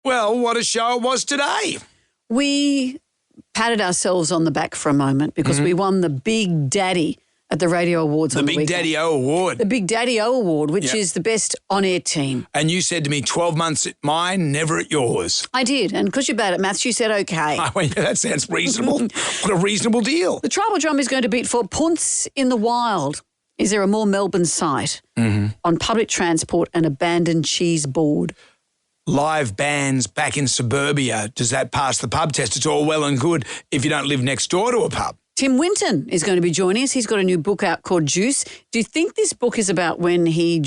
Well, what a show it was today. We patted ourselves on the back for a moment because we won the Big Daddy at the Radio Awards on the Big weekend. Daddy-O Award. The Big Daddy-O Award, which is the best on-air team. And you said to me, 12 months at mine, never at yours. I did, and because you're bad at maths, you said okay. I went, that sounds reasonable. What a reasonable deal. The Tribal Drum is going to beat for Poonce in the Wild. Is there a more Melbourne site on public transport and abandoned cheese board? Live bands back in suburbia, does that pass the pub test? It's all well and good if you don't live next door to a pub. Tim Winton is going to be joining us. He's got a new book out called Juice. Do you think this book is about when he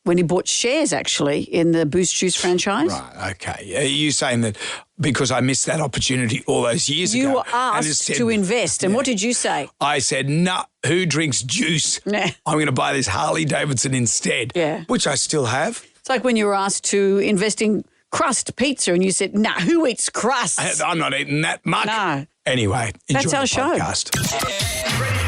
bought shares, actually, in the Boost Juice franchise? Right, okay. Are you saying that because I missed that opportunity all those years ago? You were asked to invest, and what did you say? I said, no, who drinks juice? Nah. I'm going to buy this Harley Davidson instead, which I still have. It's like when you were asked to invest in crust pizza and you said, nah, who eats crust? I'm not eating that much. No. Anyway, enjoy That's our the show. podcast. Everybody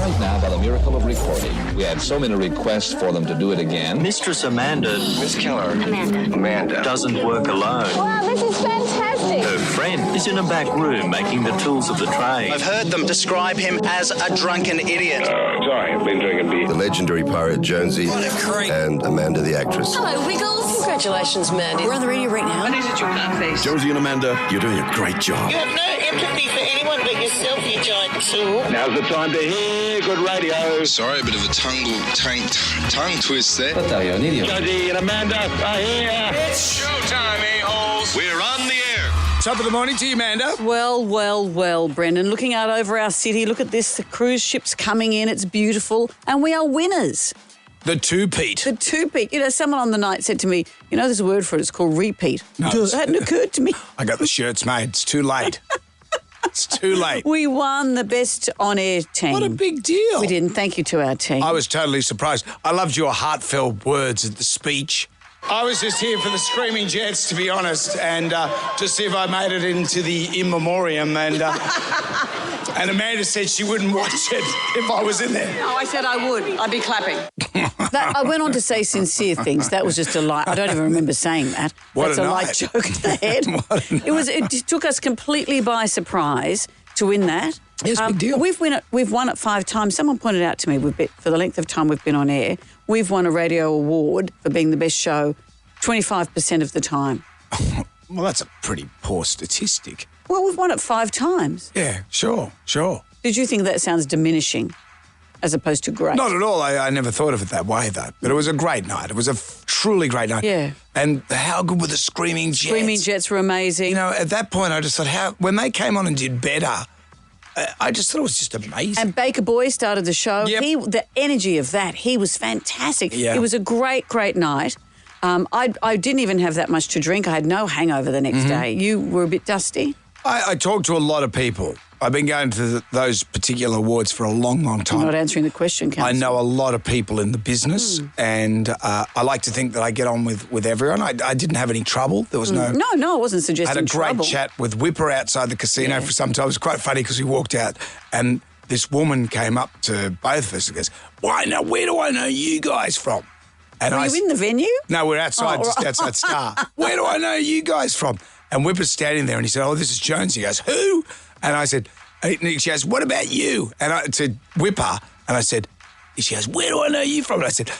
Right now, by the miracle of recording, we had so many requests for them to do it again. Mistress Amanda, Miss Keller. Amanda. doesn't work alone. Wow, this is fantastic. Her friend is in a back room making the tools of the trade. I've heard them describe him as a drunken idiot. Sorry, I've been drinking beer. The legendary pirate Jonesy and Amanda the actress. Hello, Wiggles. Congratulations, Mandy. We're on the radio right now. What is it, you nutface? Jonesy and Amanda, you're doing a great job. You have no empathy for anyone but yourself, you giant tool. Now's the time to hear good radio. Sorry, a bit of a tongue twist there. But you're an idiot. Jonesy and Amanda are here. It's showtime, a-holes. We're on the air. Top of the morning to you, Amanda. Well, Brendan. Looking out over our city, look at this. The cruise ship's coming in. It's beautiful. And we are winners. The two-peat. The two-peat. You know, someone on the night said to me, you know, there's a word for it. It's called repeat. No, That hadn't occurred to me. I got the shirts made. It's too late. It's too late. We won the best on-air team. What a big deal. We did, and thank you to our team. I was totally surprised. I loved your heartfelt words at the speech. I was just here for the Screaming Jets, to be honest, and to see if I made it into the in memoriam. And Amanda said she wouldn't watch it if I was in there. No, I said I would. I'd be clapping. I went on to say sincere things. That was just a light. I don't even remember saying that. What That's a a light night. joke at the head. It took us completely by surprise to win that. Yes, big deal. We've won it 5 times. Someone pointed out to me, for the length of time we've been on air, we've won a radio award for being the best show 25% of the time. Well, that's a pretty poor statistic. Well, we've won it 5 times. Yeah, sure. Did you think that sounds diminishing as opposed to great? Not at all. I never thought of it that way, though. But it was a great night. It was a truly great night. Yeah. And how good were the Screaming Jets? Screaming Jets were amazing. You know, at that point, I just thought, when they came on and did better, I just thought it was just amazing. And Baker Boy started the show. Yep. The energy of that, he was fantastic. Yeah. It was a great night. I didn't even have that much to drink. I had no hangover the next day. You were a bit dusty? I talked to a lot of people. I've been going to those particular awards for a long, long time. You're not answering the question, Council. I know a lot of people in the business, and I like to think that I get on with everyone. I didn't have any trouble. There was no... No, I wasn't I suggesting had a great trouble. chat with Whipper outside the casino for some time. It was quite funny because we walked out and this woman came up to both of us and goes, where do I know you guys from? And Were you in the venue? No, we're outside, Oh, just right. outside Star. Where do I know you guys from? And Whipper's standing there and he said, oh, this is Jones. He goes, who? And I said, and she goes, what about you? And I said, Whipper. And I said, she goes, where do I know you from? And I said,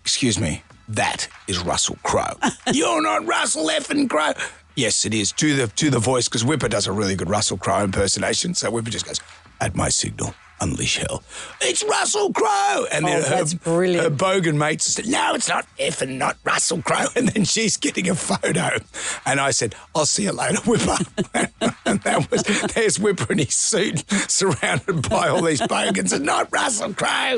excuse me, that is Russell Crowe. You're not Russell effing Crowe. Yes, it is. Do the voice, because Whipper does a really good Russell Crowe impersonation. So Whipper just goes, at my signal, unleash hell. It's Russell Crowe. And then that's brilliant. Her bogan mates said, no, it's not effing not Russell Crowe. And then she's getting a photo. And I said, I'll see you later, Whipper. And there's Whipper in his suit surrounded by all these bogans and not Russell Crowe.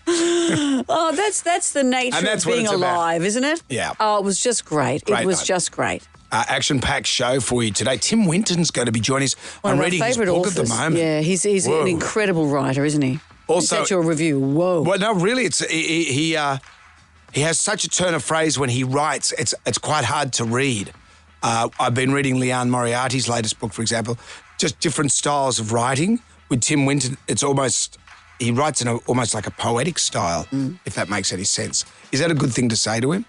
Oh, that's the nature that's of being what it's about. alive, isn't it? Yeah. Oh, it was just great. Great It was night. just great. Action-packed show for you today. Tim Winton's going to be joining us. One I'm of our reading his favourite book authors. at the moment. Yeah, he's Whoa. an incredible writer, isn't he? Also- Is that your review? Whoa. Well, no, really, he has such a turn of phrase when he writes. It's quite hard to read. I've been reading Leanne Moriarty's latest book, for example, just different styles of writing. with Tim Winton, it's almost, he writes in almost like a poetic style, if that makes any sense. Is that a good thing to say to him?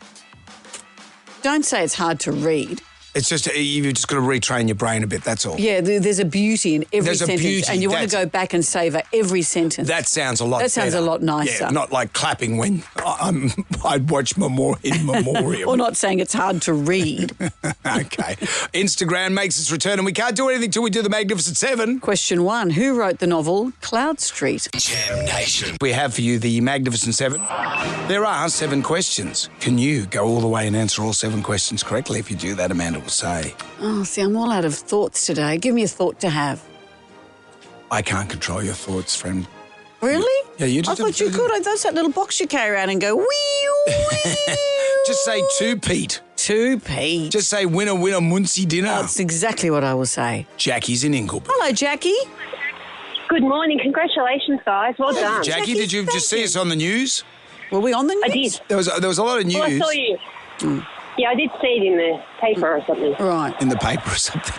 Don't say it's hard to read. It's just, you've just got to retrain your brain a bit, that's all. Yeah, there's a beauty in every There's a sentence. beauty, and you want to go back and savour every sentence. That sounds a lot That sounds better. a lot nicer. Yeah, not like clapping when I'd watch in memoriam. Or not saying it's hard to read. Okay. Instagram makes its return and we can't do anything till we do the Magnificent Seven. Question 1. Who wrote the novel Cloud Street? Jam Nation. We have for you the Magnificent Seven. There are 7 questions. Can you go all the way and answer all 7 questions correctly? If you do that, Amanda will say. Oh, see, I'm all out of thoughts today. Give me a thought to have. I can't control your thoughts, friend. Really? Yeah, you just I thought you could. That's that little box you carry around and go, wee. Just say to Pete. To Pete. Just say winner, Muncie dinner. That's exactly what I will say. Jackie's in Ingleby. Hello, Jackie. Good morning. Congratulations, guys. Well done. Jackie, did you just see us on the news? Were we on the news? I did. There was a lot of news. Well, I saw you. Yeah, I did see it in the paper or something. Right. In the paper or something.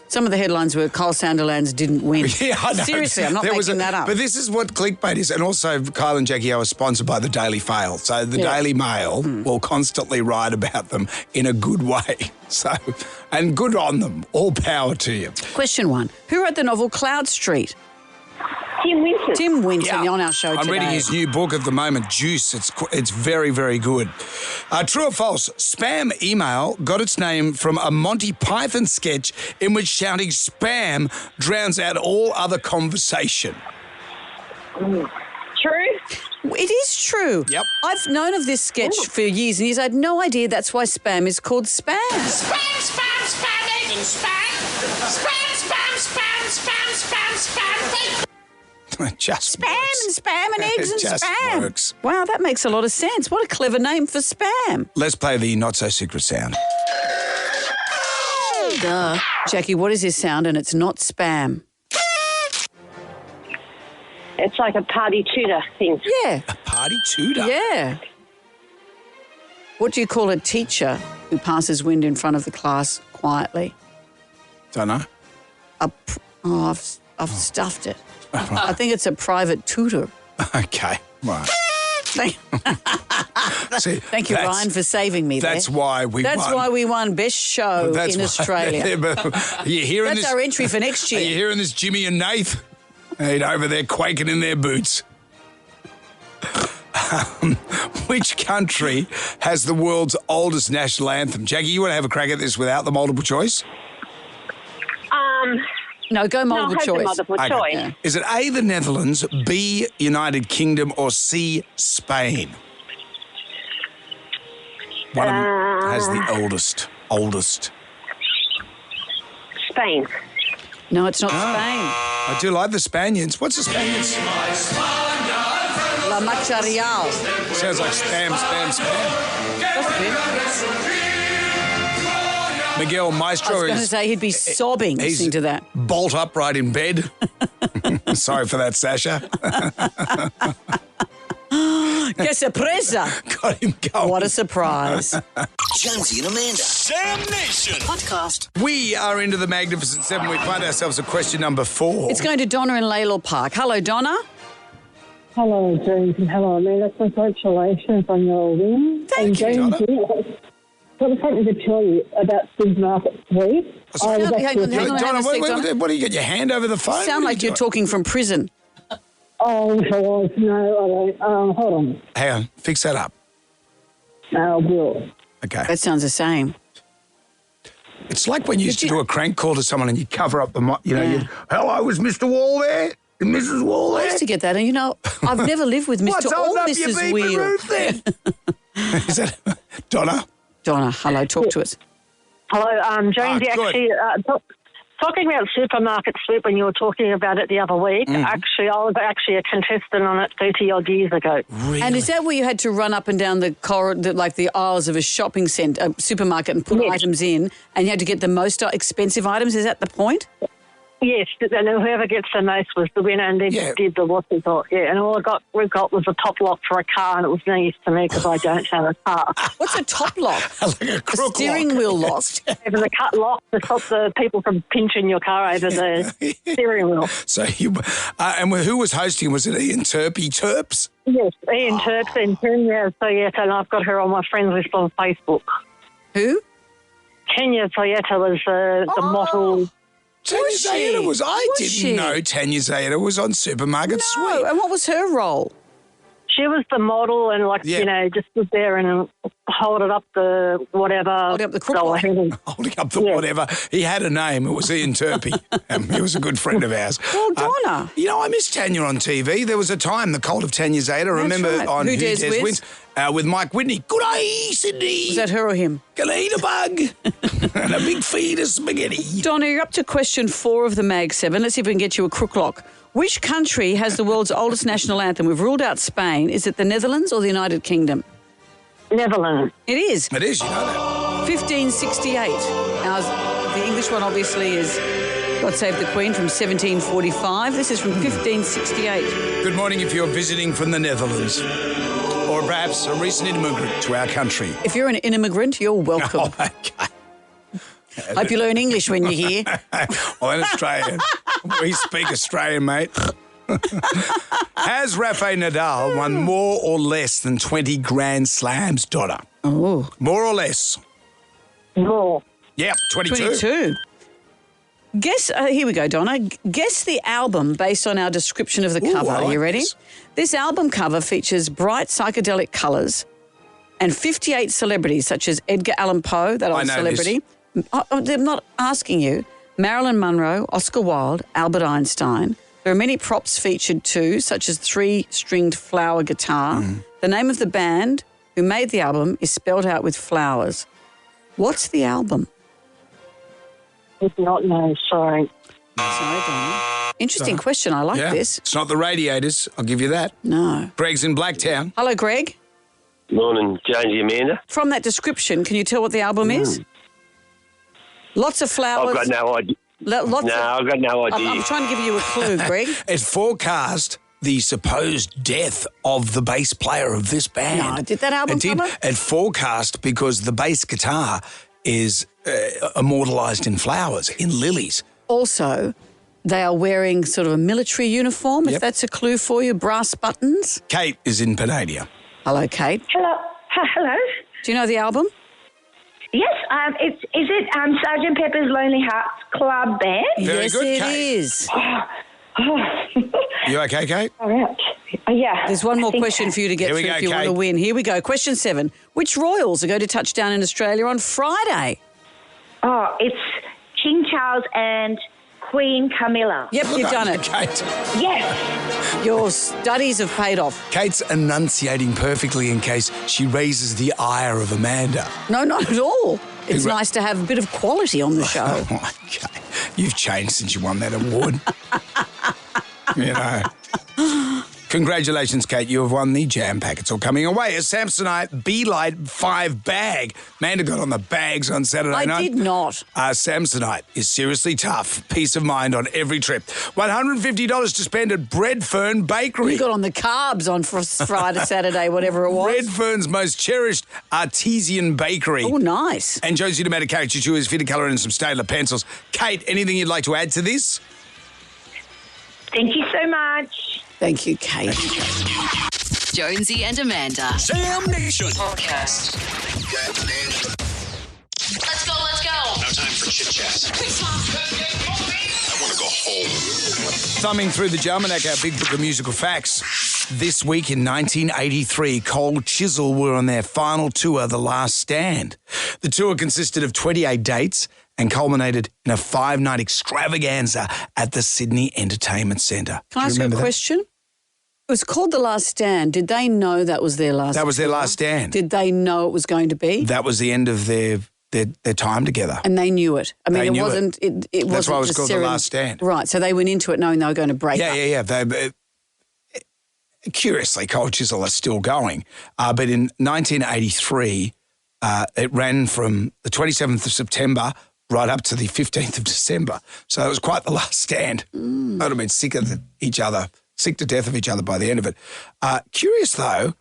Some of the headlines were Kyle Sandilands didn't win. Yeah, I know. Seriously, I'm not making that up. But this is what clickbait is. And also, Kyle and Jackie are sponsored by the Daily Fail. So the Daily Mail will constantly write about them in a good way. So, and good on them. All power to you. Question 1. Who wrote the novel Cloud Street? Tim Winton. Tim Winton on our show today. I'm reading his new book at the moment, Juice. It's very, very good. True or false, spam email got its name from a Monty Python sketch in which shouting spam drowns out all other conversation. True? It is true. Yep. I've known of this sketch for years and years. I had no idea that's why spam is called spam. Spam, spam, spam, egg and spam. Spam, spam, spam, spam, spam, spam. Just Spam works. and spam and eggs It and just spam. works. Wow, that makes a lot of sense. What a clever name for spam. Let's play the not-so-secret sound. Duh. Jackie, what is this sound? And it's not spam. It's like a party tutor thing. Yeah. A party tutor? Yeah. What do you call a teacher who passes wind in front of the class quietly? Don't know. I've stuffed it. I think it's a private tutor. Okay, right. Thank See, you, Ryan, for saving me there. That's why we won. That's why we won Best Show in Australia. Are you hearing That's this? our entry for next Are you year. hearing this, Jimmy and Nath? They're over there quaking in their boots. Which country has the world's oldest national anthem? Jackie, you want to have a crack at this without the multiple choice? No, go multiple no, choice. Multiple choice. Yeah. Is it A, the Netherlands, B, United Kingdom, or C, Spain? One of them has the oldest. Spain. No, it's not Spain. I do like the Spaniards. What's the Spaniards? La Marcha Real. Sounds like spam. Miguel Maestro I was going to is say he'd be sobbing listening to that. bolt upright in bed. Sorry for that, Sasha. Que sorpresa. Got him going. What a surprise. Jonesy and Amanda. Jam Nation. Podcast. We are into the Magnificent Seven. We find ourselves at question number 4. It's going to Donna in Laylaw Park. Hello, Donna. Hello, James, and hello, Amanda. Congratulations on your win. Thank you, James, I've got something to tell you about Supermarket Sweep. Hang on, Donna, Donna. what do you got your hand over the phone? You sound like you're talking from prison. Oh, no, I don't. Hold on. Hang on, fix that up. No, I will. Okay. That sounds the same. It's like when you used to do a crank call to someone and you cover up the, hello, was Mr. Wall there? Is Mrs. Wall there? I used to get that, and I've never lived with Mr. What's or holding up your Mrs. beeping Wheel. roof then? Is that Donna? Donna, hello, talk to us. Hello, James. Actually, talking about Supermarket Sweep when you were talking about it the other week, actually, I was actually a contestant on it 30-odd years ago. Really? And is that where you had to run up and down the corridor, like the aisles of a shopping centre, supermarket, and put items in, and you had to get the most expensive items? Is that the point? Yes, and whoever gets the most was the winner, and then did the what we got. Yeah, and all we got was a top lock for a car, and it was no use to me because I don't have a car. What's a top lock? Like a crook steering wheel lock. Over the cut lock to stop the people from pinching your car over the steering wheel. So you, and who was hosting? Was it Ian Terps? Yes, Ian Terps and Kenya Toyota, and I've got her on my friends list on Facebook. Who? Kenya Toyota was the model. Tanya Zayeda was. I didn't know Tanya Zayeda was on Supermarket Sweep. And what was her role? She was the model and, just stood there and holding up the whatever. Holding up the crook lock. Holding up the whatever. He had a name. It was Ian Turpie. He was a good friend of ours. Well, Donna. I miss Tanya on TV. There was a time, the cult of Tanya Zayeda. Remember on Who Dares Wins? With Mike Whitney. Good day, Sydney. Was that her or him? Can I eat a bug? And a big feed of spaghetti. Donna, you're up to question 4 of the Mag 7. Let's see if we can get you a crook lock. Which country has the world's oldest national anthem? We've ruled out Spain. Is it the Netherlands or the United Kingdom? Netherlands. It is. It is, you know that. 1568. The English one obviously is God Save the Queen from 1745. This is from 1568. Good morning if you're visiting from the Netherlands. Or perhaps a recent immigrant to our country. If you're an immigrant, you're welcome. Oh, okay. Hope you learn English when you're here. Well, in Australia, we speak Australian, mate. Has Rafael Nadal won more or less than 20 Grand Slams, Donna? Oh. More or less? More. Yep, 22. 22. Guess, here we go, Donna. Guess the album based on our description of the cover. Are you ready? This album cover features bright psychedelic colours and 58 celebrities such as Edgar Allan Poe, that old celebrity. I'm not asking you. Marilyn Monroe, Oscar Wilde, Albert Einstein. There are many props featured too, such as 3-stringed flower guitar. The name of the band who made the album is spelled out with flowers. What's the album? I do not know, sorry. Sorry, Donna. Interesting question. I like this. It's not the Radiators, I'll give you that. No. Greg's in Blacktown. Hello, Greg. Morning, Jonesy, Amanda. From that description, can you tell what the album is? Lots of flowers. I've got no idea. I've got no idea. I'm trying to give you a clue, Greg. It forecast the supposed death of the bass player of this band. No, did that album cover? It forecast because the bass guitar is immortalised in flowers, in lilies. Also, they are wearing sort of a military uniform, if that's a clue for you, brass buttons. Kate is in Panadia. Hello, Kate. Hello. Hello. Do you know the album? Yes, is it Sgt. Pepper's Lonely Hearts Club Band? Very good, it Kate. is. You okay, Kate? All right. Yeah. There's one more question for you to get through if you want to win. Here we go. Question 7. Which royals are going to touch down in Australia on Friday? Oh, it's King Charles and Queen Camilla. Yep, you've done it. Kate. Yes. Your studies have paid off. Kate's enunciating perfectly in case she raises the ire of Amanda. No, not at all. It's nice to have a bit of quality on the show. Okay. You've changed since you won that award. You know. Congratulations, Kate. You have won the jam packets all coming away. A Samsonite Be-Lite 5 bag. Amanda got on the bags on Saturday night. I did not. Samsonite is seriously tough. Peace of mind on every trip. $150 to spend at Breadfern Bakery. You got on the carbs on Friday, Saturday, whatever it was. Redfern's most cherished artesian bakery. Oh, nice. And Josie Tomato caricature chews, fitted colour and some Staedtler pencils. Kate, anything you'd like to add to this? Thank you so much. Thank you, Kate. Jonesy and Amanda. Sam Nation. Podcast. Let's go. No time for chit chat. I want to go home. Thumbing through the Jalmanac, our big book of musical facts. This week in 1983, Cold Chisel were on their final tour, The Last Stand. The tour consisted of 28 dates and culminated in a 5-night extravaganza at the Sydney Entertainment Centre. Can I ask you a question? It was called The Last Stand. Did they know that was their last That was their tour? last stand. Did they know it was going to be? That was the end of their time together. And they knew it. I mean, They it knew wasn't. It wasn't. That's why it was just called The Last Stand. Right. So they went into it knowing they were going to break up. Yeah. Curiously, Cold Chisel are still going. But in 1983, it ran from the 27th of September right up to the 15th of December. So it was quite the last stand. They would have been sick of each other, sick to death of each other by the end of it. Curious, though,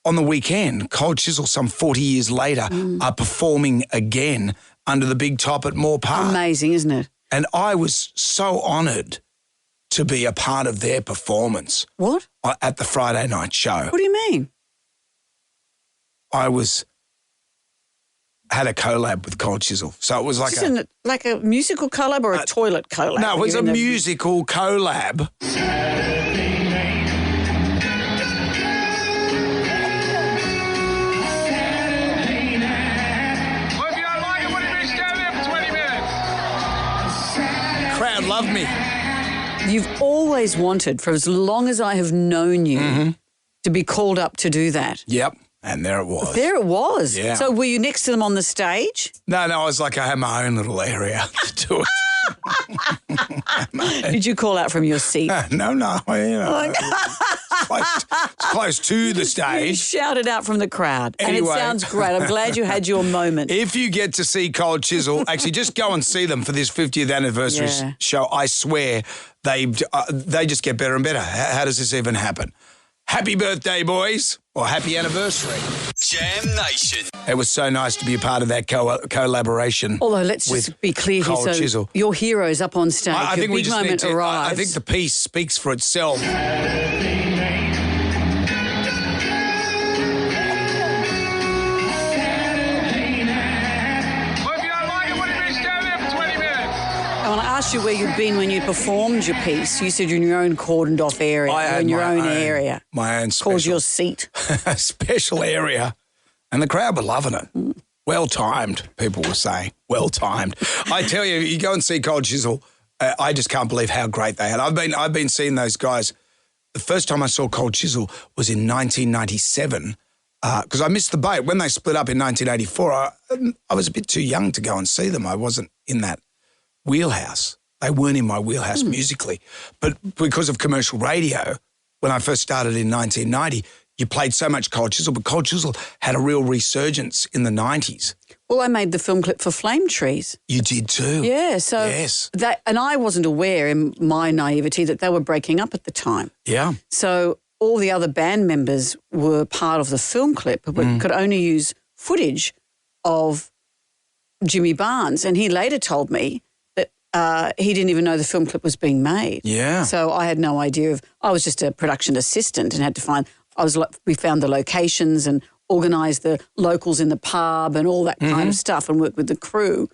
on the weekend, Cold Chisel, some 40 years later, are performing again under the big top at Moore Park. Amazing, isn't it? And I was so honoured to be a part of their performance. What? At the Friday night show. What do you mean? I had a collab with Cold Chisel. So it was like like a musical collab or a toilet collab? No, it was a musical collab. Crowd loved me. You've always wanted, for as long as I have known you, to be called up to do that. Yep. And there it was. There it was. Yeah. So were you next to them on the stage? No, I was like, I had my own little area to do it. Did you call out from your seat? No. It's close to the stage. You shouted out from the crowd. Anyway. And it sounds great. I'm glad you had your moment. If you get to see Cold Chisel, actually just go and see them for this 50th anniversary show. I swear they just get better and better. How does this even happen? Happy birthday, boys, or happy anniversary. Jam Nation. It was so nice to be a part of that collaboration. Although, let's just be clear here. So Chisel. Your hero's up on stage. I think big we just moment need to, arrives. I think the piece speaks for itself. When I asked you where you'd been when you performed your piece, you said you're in your own cordoned off area. I had in your my own area. My own special. Called your seat. Special area. And the crowd were loving it. Well timed, people were saying. Well timed. I tell you, you go and see Cold Chisel, I just can't believe how great they had. I've been seeing those guys. The first time I saw Cold Chisel was in 1997 because I missed the boat. When they split up in 1984, I was a bit too young to go and see them. I wasn't in that wheelhouse. They weren't in my wheelhouse musically. But because of commercial radio, when I first started in 1990, you played so much Cold Chisel, but Cold Chisel had a real resurgence in the 90s. Well, I made the film clip for Flame Trees. You did too. Yeah, so yes. And I wasn't aware in my naivety that they were breaking up at the time. Yeah. So all the other band members were part of the film clip, but could only use footage of Jimmy Barnes. And he later told me that he didn't even know the film clip was being made. Yeah. So I had no idea I was just a production assistant and had to find, we found the locations and organised the locals in the pub and all that kind of stuff and worked with the crew.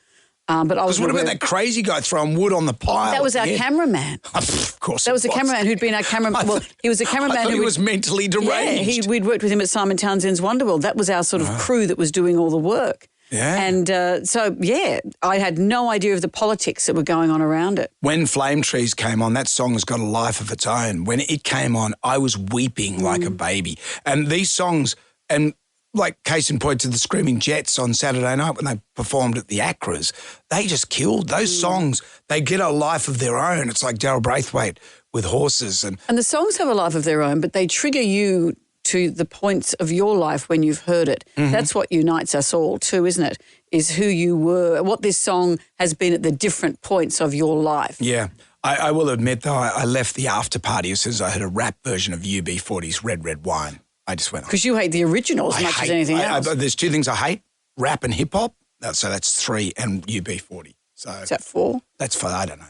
But I was. What about that crazy guy throwing wood on the pile? That was our cameraman. Of course, that was the cameraman who'd been our cameraman. Well, he was a cameraman who was mentally deranged. Yeah, we'd worked with him at Simon Townsend's Wonderworld. That was our sort of crew that was doing all the work. Yeah. And I had no idea of the politics that were going on around it. When Flame Trees came on, that song has got a life of its own. When it came on, I was weeping like a baby. And these songs, and like case in point to the Screaming Jets on Saturday night when they performed at the Acras, they just killed. Those songs, they get a life of their own. It's like Daryl Braithwaite with Horses. And the songs have a life of their own, but they trigger you to the points of your life when you've heard it. That's what unites us all too, isn't it? Is who you were, what this song has been at the different points of your life. Yeah. I will admit, though, I left the after party as soon as I heard a rap version of UB40's Red, Red Wine. I just went, because you hate the original as much as anything else. There's two things I hate, rap and hip-hop. So that's 3 and UB40. So is that 4? That's 4. I don't know.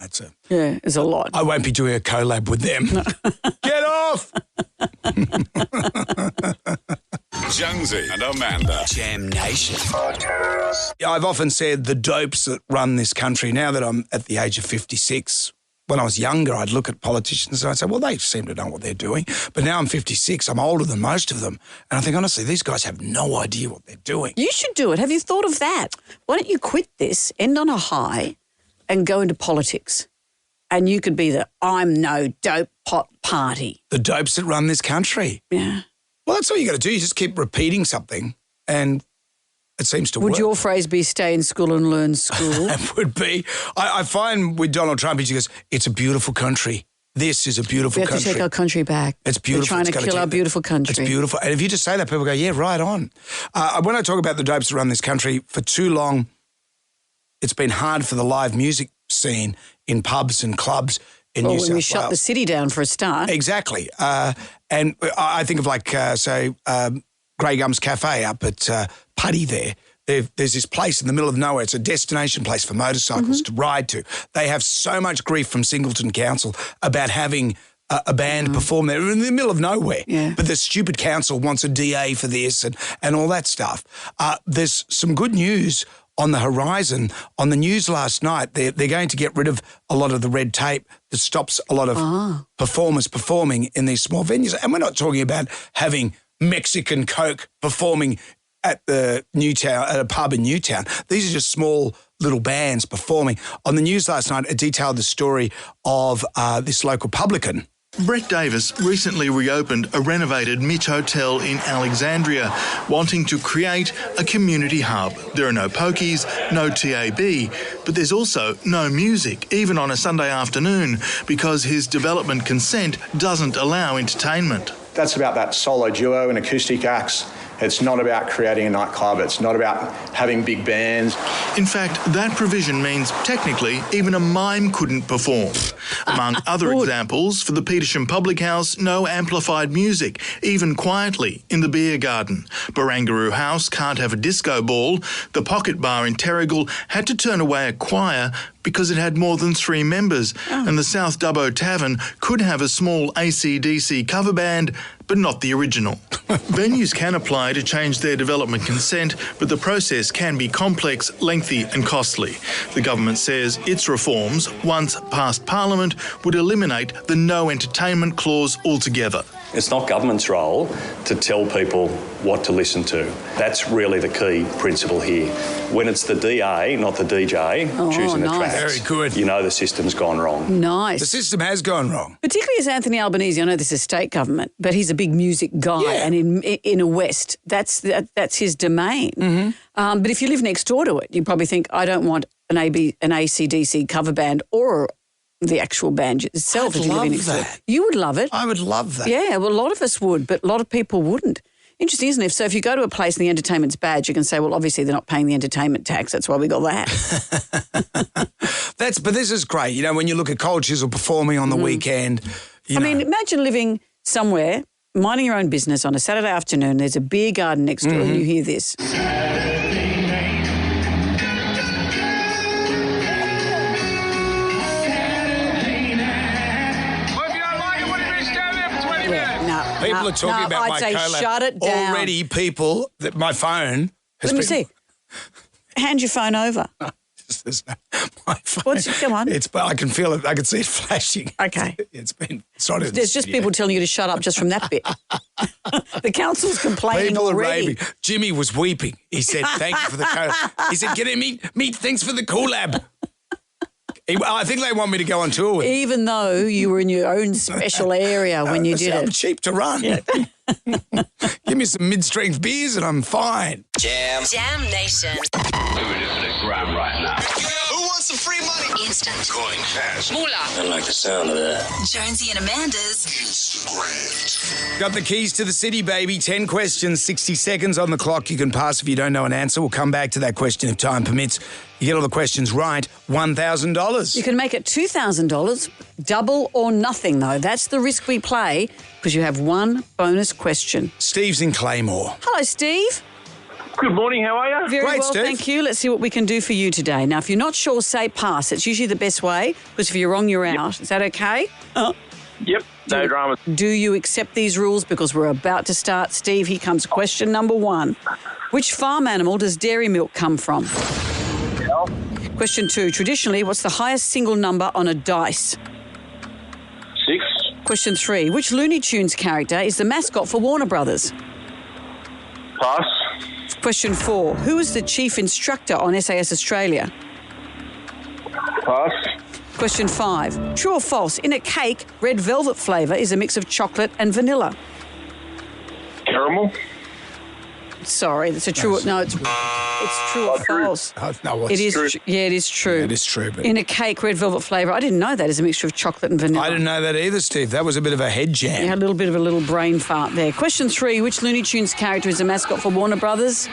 It's a lot. I won't be doing a collab with them. Get off! Jonesy and Amanda. Jam Nation. I've often said the dopes that run this country, now that I'm at the age of 56, when I was younger, I'd look at politicians and I'd say, well, they seem to know what they're doing. But now I'm 56, I'm older than most of them. And I think, honestly, these guys have no idea what they're doing. You should do it. Have you thought of that? Why don't you quit this, end on a high, and go into politics? And you could be the I'm no dope pot party. The dopes that run this country. Yeah. Well, that's all you got to do. You just keep repeating something and it seems to work. Would your phrase be stay in school and learn school? It would be. I find with Donald Trump, he goes, it's a beautiful country. This is a beautiful country. We have to take our country back. It's beautiful. We're trying to kill our beautiful country. It's beautiful. And if you just say that, people go, yeah, right on. When I talk about the dopes that run this country, for too long, it's been hard for the live music scene in pubs and clubs in New South Wales. When we shut the city down for a start. Exactly. And I think of Grey Gums Cafe up at Putty there. There's this place in the middle of nowhere. It's a destination place for motorcycles to ride to. They have so much grief from Singleton Council about having a band perform there in the middle of nowhere. Yeah. But the stupid council wants a DA for this and all that stuff. There's some good news on the horizon. On the news last night, they're going to get rid of a lot of the red tape that stops a lot of performers performing in these small venues. And we're not talking about having Mexican Coke performing at a pub in Newtown. These are just small little bands performing. On the news last night, it detailed the story of this local publican. Brett Davis recently reopened a renovated Mitch Hotel in Alexandria, wanting to create a community hub. There are no pokies, no TAB, but there's also no music, even on a Sunday afternoon, because his development consent doesn't allow entertainment. That's about that solo duo and acoustic acts. It's not about creating a nightclub. It's not about having big bands. In fact, that provision means technically even a mime couldn't perform. Among other examples, for the Petersham Public House, no amplified music, even quietly, in the beer garden. Barangaroo House can't have a disco ball. The Pocket Bar in Terrigal had to turn away a choir because it had more than 3 members. And the South Dubbo Tavern could have a small AC/DC cover band, but not the original. Venues can apply to change their development consent, but the process can be complex, lengthy and costly. The government says its reforms, once past Parliament, would eliminate the no entertainment clause altogether. It's not government's role to tell people what to listen to. That's really the key principle here. When it's the DA, not the DJ, choosing the tracks, very good. You know the system's gone wrong. Nice. The system has gone wrong. Particularly as Anthony Albanese, I know this is state government, but he's a big music guy, and in a West, that's his domain. But if you live next door to it, you probably think, I don't want an AC/DC cover band or the actual band itself. I'd love that. You would love it. I would love that. Yeah, well, a lot of us would, but a lot of people wouldn't. Interesting, isn't it? So if you go to a place and the entertainment's bad, you can say, well, obviously they're not paying the entertainment tax. That's why we got that. But this is great. You know, when you look at Cold Chisel performing on the weekend. I mean, imagine living somewhere, minding your own business on a Saturday afternoon. There's a beer garden next door and you hear this. People are talking about my collab. I'd say shut it down. Already people, my phone has Let me see. Hand your phone over. My phone. Come on. I can feel it. I can see it flashing. Okay. It's not in There's just people telling you to shut up just from that bit. The council's complaining people already. Are raving. Jimmy was weeping. He said, thank you for the collab. He said, get in, meet, thanks for the collab. I think they want me to go on tour with Even though you were in your own special area when you did I'm it. cheap to run. Yeah. Give me some mid-strength beers and I'm fine. Jam Nation. We're just in a grab right now. Who wants some free money? Instant. Coin cash. Moolah. I like the sound of that. Jonesy and Amanda's Instagram. Got the keys to the city, baby. 10 questions, 60 seconds on the clock. You can pass if you don't know an answer. We'll come back to that question if time permits. You get all the questions right, $1,000. You can make it $2,000, double or nothing, though. That's the risk we play because you have one bonus question. Steve's in Claymore. Hello, Steve. Good morning, how are you? Very Great, well, Steve. thank you. Let's see what we can do for you today. Now, if you're not sure, say pass. It's usually the best way because if you're wrong, you're out. Is that okay? Yep, no dramas. Do you accept these rules? Because we're about to start. Steve, here comes question number 1. Which farm animal does dairy milk come from? Yeah. Question 2. Traditionally, what's the highest single number on a dice? 6. Question 3. Which Looney Tunes character is the mascot for Warner Brothers? Pass. Question 4. Who is the chief instructor on SAS Australia? Pass. Question 5. True or false? In a cake, red velvet flavour is a mix of chocolate and vanilla. Caramel. Sorry, that's a true. No, it's true or false. No, it is true. Yeah, it is true. Yeah, it is true. But in a cake, red velvet flavour. I didn't know that is a mixture of chocolate and vanilla. I didn't know that either, Steve. That was a bit of a head jam. You had a little bit of a little brain fart there. Question 3. Which Looney Tunes character is the mascot for Warner Brothers?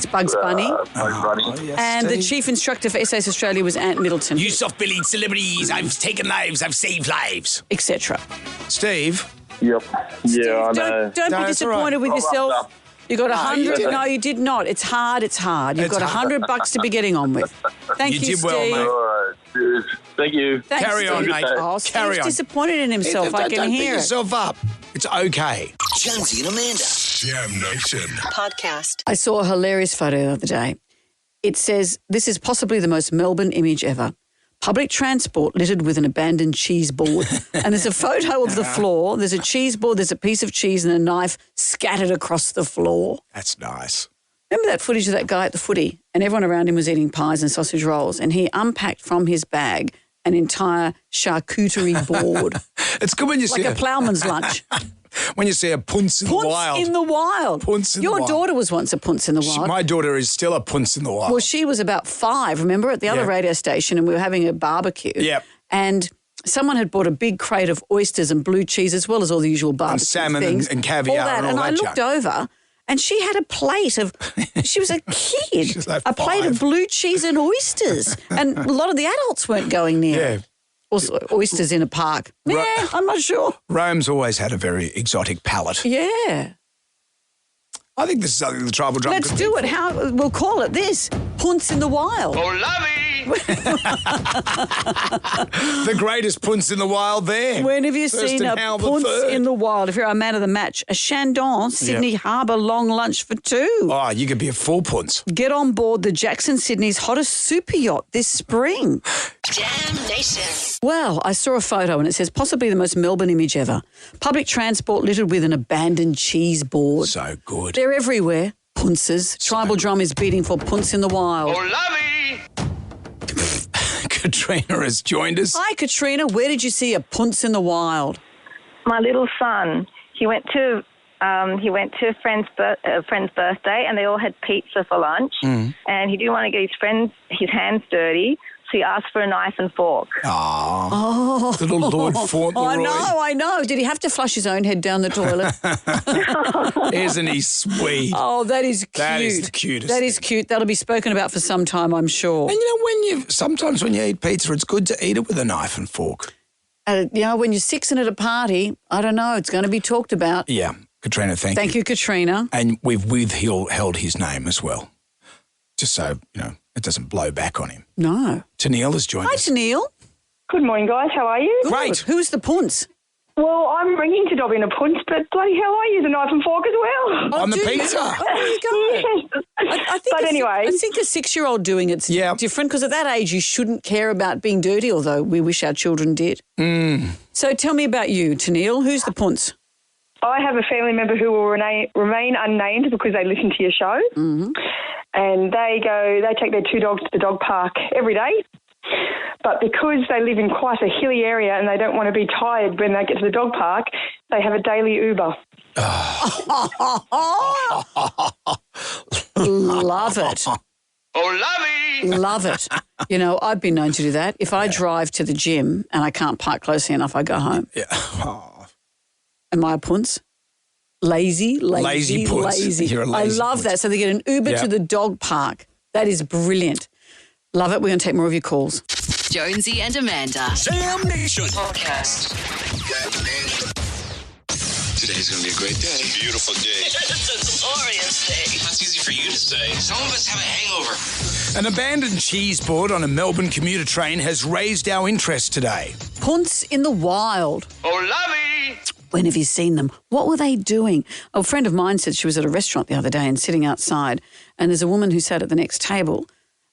It's Bugs Bunny. Bugs Bunny. Yes, And the Steve. chief instructor for SAS Australia was Ant Middleton. You soft-bellied celebrities, I've taken lives, I've saved lives. Etc. Steve? Yep. Yeah, I know. Don't be No, it's all disappointed right. with yourself. You got 100. you didn't. No, you did not. It's hard. It's hard. You've It's got hard. $100 to be getting on with. Thank you, You did Steve. well, mate. All right. Cheers. Thank you. Thanks, Carry on, Steve. mate. Oh, Carry Steve's on. disappointed in himself. I can Don't beat hear it. yourself up. It's okay. Jonesy and Amanda. Jam Nation. Podcast. I saw a hilarious photo the other day. It says, this is possibly the most Melbourne image ever. Public transport littered with an abandoned cheese board. And there's a photo of the floor. There's a cheese board, there's a piece of cheese and a knife scattered across the floor. That's nice. Remember that footage of that guy at the footy? And everyone around him was eating pies and sausage rolls. And he unpacked from his bag an entire charcuterie board. It's good when you see like a ploughman's lunch. When you see a Poonce in the wild. Poonce in the wild. Poonce in the Your wild. daughter was once a Poonce in the wild. My daughter is still a Poonce in the wild. Well, she was about 5, remember, at the other Yeah. radio station, and we were having a barbecue. Yep. And someone had bought a big crate of oysters and blue cheese, as well as all the usual barbecue salmon things. and caviar all that. and all and that I looked junk. over, and she had a plate of, she was a kid, She was like a plate 5. of blue cheese and oysters. And a lot of the adults weren't going near Yeah. it. Also, oysters in a park. Yeah, I'm not sure. Rome's always had a very exotic palate. Yeah. I think this is something the tribal drum Let's could do think it. How we'll call it this. Poonce in the wild. Oh, lovey! The greatest Poonce in the wild there. When have you First seen and a Hal the Poonce Third. in the wild? If you're a man of the match, a Shandon Sydney Harbour long lunch for 2. Oh, you could be a full Poonce. Get on board the Jackson Sydney's hottest super yacht this spring. Jam Nation. Well, I saw a photo and it says possibly the most Melbourne image ever. Public transport littered with an abandoned cheese board. So good. They're everywhere. Poonces. Tribal drum is beating for Poonce in the wild. Oh, lovey! Katrina has joined us. Hi, Katrina. Where did you see a Poonce in the wild? My little son, he went to a friend's birthday, and they all had pizza for lunch. And he didn't want to get his hands dirty, so he asked for a knife and fork. Oh, little Lord Fauntleroy. I know. Did he have to flush his own head down the toilet? Isn't he sweet? Oh, that is cute. That is the cutest That is cute. That'll be spoken about for some time, I'm sure. And sometimes when you eat pizza, it's good to eat it with a knife and fork. When you're 6 and at a party, I don't know, it's going to be talked about. Yeah, Katrina, thank you. Thank you, Katrina. And we've withheld his name as well, just so, it doesn't blow back on him. No. Tennille has joined Hi, us. Tennille. Good morning, guys. How are you? Great. Who's the Poonce? Well, I'm ringing to dob in a Poonce, but bloody hell, I use a knife and fork as well. On the pizza. Oh, there you go. I think But anyway. I think a 6-year-old doing it's different because at that age you shouldn't care about being dirty, although we wish our children did. So tell me about you, Tennille. Who's the Poonce? I have a family member who will remain unnamed because they listen to your show. Mm-hmm. And they take their 2 dogs to the dog park every day. But because they live in quite a hilly area and they don't want to be tired when they get to the dog park, they have a daily Uber. Love it. Oh, lovey! Love it. I've been known to do that. If I drive to the gym and I can't park closely enough, I go home. Yeah. Am I a Poonce? Lazy Poonce. lazy. You're a I lazy love Poonce. that. So they get an Uber to the dog park. That is brilliant. Love it. We're going to take more of your calls. Jonesy and Amanda. Jam Nation. Podcast. Today's going to be a great day. Beautiful day. It's a glorious day. That's easy for you to say. Some of us have a hangover. An abandoned cheese board on a Melbourne commuter train has raised our interest today. Poonce in the wild. Oh, lovey! When have you seen them? What were they doing? A friend of mine said she was at a restaurant the other day and sitting outside, and there's a woman who sat at the next table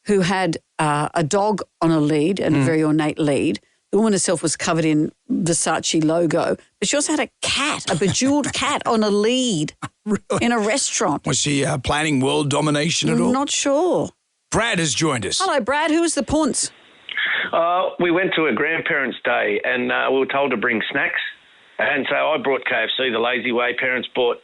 who had a dog on a lead, and a very ornate lead. The woman herself was covered in Versace logo, but she also had a cat, a bejeweled cat on a lead in a restaurant. Was she planning world domination at all? Not sure. Brad has joined us. Hello, Brad. Who is the Poonce? We went to a grandparents' day and we were told to bring snacks. And so I brought KFC the lazy way. Parents bought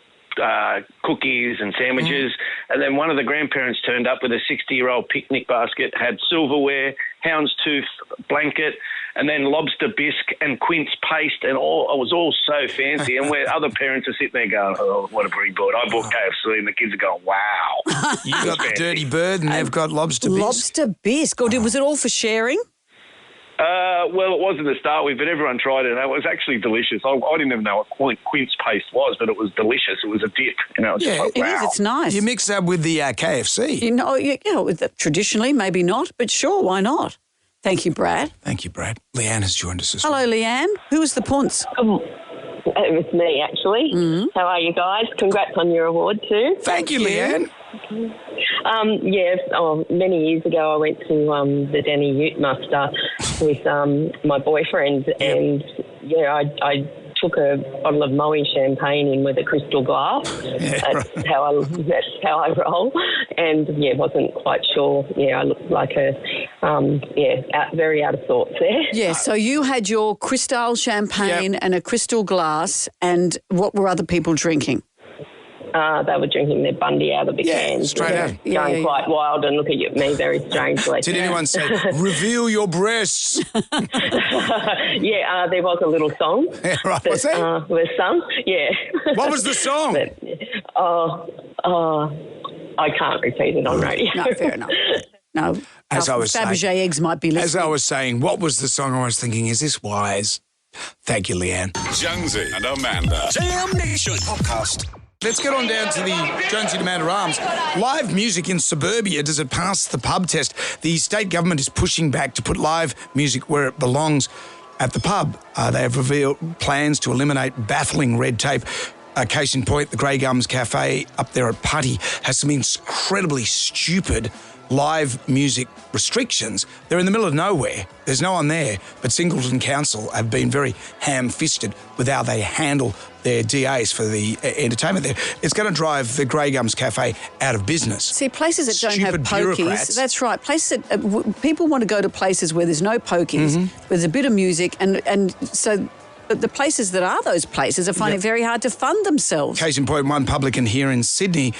cookies and sandwiches. And then one of the grandparents turned up with a 60-year-old picnic basket, had silverware, houndstooth blanket, and then lobster bisque and quince paste, and all. It was all so fancy. And where other parents are sitting there going, "Oh, what have we bought?" I bought KFC, and the kids are going, "Wow." You got the dirty bird, and they've got lobster bisque. Lobster bisque. Or was it all for sharing? Well, it wasn't to start with, but everyone tried it, and it was actually delicious. I didn't even know what quince paste was, but it was delicious. It was a dip, and it was just like, wow. It is. It's nice. You mix that with the KFC. Traditionally, maybe not, but sure, why not? Thank you, Brad. Thank you, Brad. Leanne has joined us. Hello, Leanne. Who was the Punce? It was me, actually. Mm-hmm. How are you guys? Congrats on your award, too. Thank you, Leanne. Many years ago I went to the Denny Ute Muster with my boyfriend, and I took a bottle of Moe champagne in with a crystal glass. That's how I roll. And wasn't quite sure. I looked like very out of sorts there. Yeah, so you had your crystal champagne and a crystal glass, and what were other people drinking? They were drinking their Bundy out of the cans. Straight out. Going quite wild and looking at me very strangely. Did anyone say, reveal your breasts? There was a little song. Yeah, right. What's that? Was sung, yeah. What was the song? I can't repeat it on radio. No, fair enough. No, as I was Fabergé saying, eggs might be listening. As I was saying, what was the song? I was thinking, is this wise? Thank you, Leanne. Jonesy and Amanda. Jam Nation podcast. Let's get on down to the Jonesy and Amanda Arms. Live music in suburbia, does it pass the pub test? The state government is pushing back to put live music where it belongs at the pub. They have revealed plans to eliminate baffling red tape. Case in point, the Grey Gums Cafe up there at Putty has some incredibly stupid live music restrictions. They're in the middle of nowhere. There's no one there. But Singleton Council have been very ham-fisted with how they handle their DAs for the entertainment there. It's going to drive the Grey Gums Cafe out of business. See, places that don't have Stupid pokies. bureaucrats. That's right. Places that, people want to go to places where there's no pokies, where there's a bit of music, and so... But the places that are those places are finding it very hard to fund themselves. Case in point, one publican here in Sydney,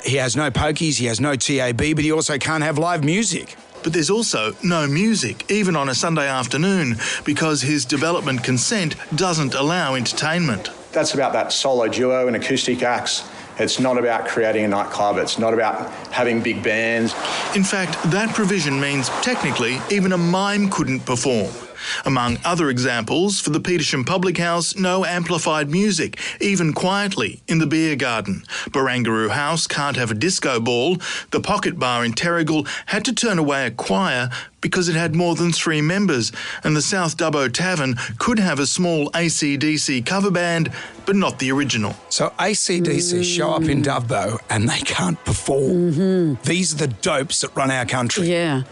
he has no pokies, he has no TAB, but he also can't have live music. But there's also no music, even on a Sunday afternoon, because his development consent doesn't allow entertainment. That's about that solo duo and acoustic acts. It's not about creating a nightclub. It's not about having big bands. In fact, that provision means technically even a mime couldn't perform. Among other examples, for the Petersham Public House, no amplified music, even quietly, in the beer garden. Barangaroo House can't have a disco ball. The Pocket Bar in Terrigal had to turn away a choir because it had more than 3 members, and the South Dubbo Tavern could have a small AC/DC cover band, but not the original. So AC/DC show up in Dubbo and they can't perform. These are the dopes that run our country. Yeah.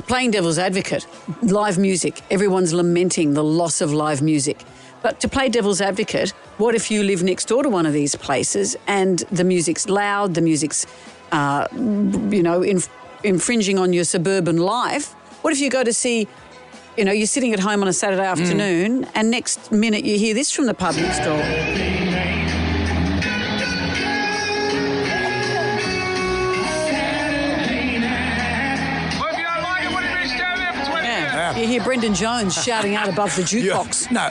Playing devil's advocate, live music. Everyone's lamenting the loss of live music. But to play devil's advocate, what if you live next door to one of these places and the music's loud, the music's, infringing on your suburban life? What if you go to see, you're sitting at home on a Saturday afternoon and next minute you hear this from the pub next door? You hear Brendan Jones shouting out above the jukebox. No,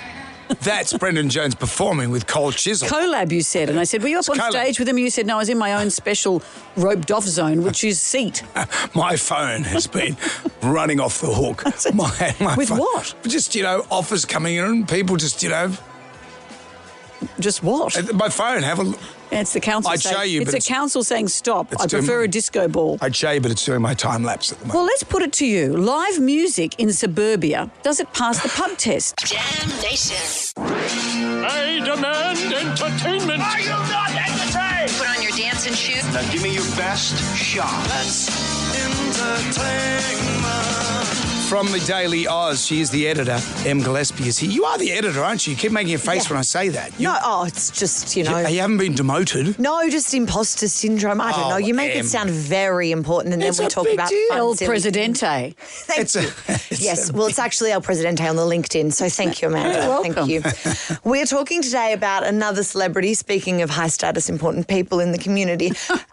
that's Brendan Jones performing with Cole Chisel. Collab, you said. And I said, were you up on stage with him? And you said, no, I was in my own special roped off zone, which is seat. My phone has been running off the hook. My with phone. What? Just, offers coming in and people just, Just what? My phone, have a look. It's the council I'd saying, show you, it's a council saying stop. I prefer a disco ball. I'd show you, but it's doing my time lapse at the moment. Well, let's put it to you. Live music in suburbia, does it pass the pub test? Jam Nation. I demand entertainment. Are you not entertained? Put on your dancing shoes. Now give me your best shot. That's entertainment. From the Daily Oz, she is the editor. Em Gillespie is here. You are the editor, aren't you? You keep making a face when I say that. It's just, You haven't been demoted. No, just imposter syndrome. I don't know. You make it sound very important, and then we talk about El Presidente. Thank you. Yes, well, it's actually El Presidente on the LinkedIn, so thank you, Amanda. Thank you. We're talking today about another celebrity, speaking of high-status, important people in the community,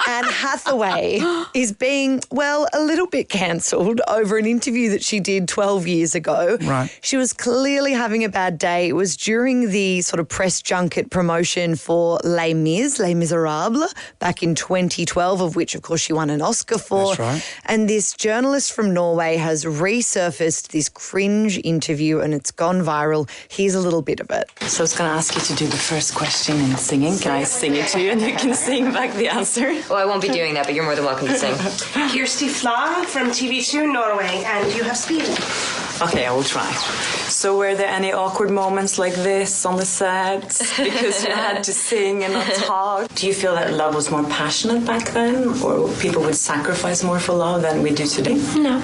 Anne Hathaway is being, well, a little bit cancelled over an interview that she did 12 years ago. Right. She was clearly having a bad day. It was during the sort of press junket promotion for Les Miserables, back in 2012, of which, of course, she won an Oscar for. That's right. And this journalist from Norway has resurfaced this cringe interview and it's gone viral. Here's a little bit of it. So I was going to ask you to do the first question in singing. Can I sing it to you and you can sing back the answer? Well, I won't be doing that, but you're more than welcome to sing. Kirsty Fla from TV2 Norway, and you have speed. Okay, I will try. So were there any awkward moments like this on the set because you had to sing and not talk? Do you feel that love was more passionate back then, or people would sacrifice more for love than we do today? No.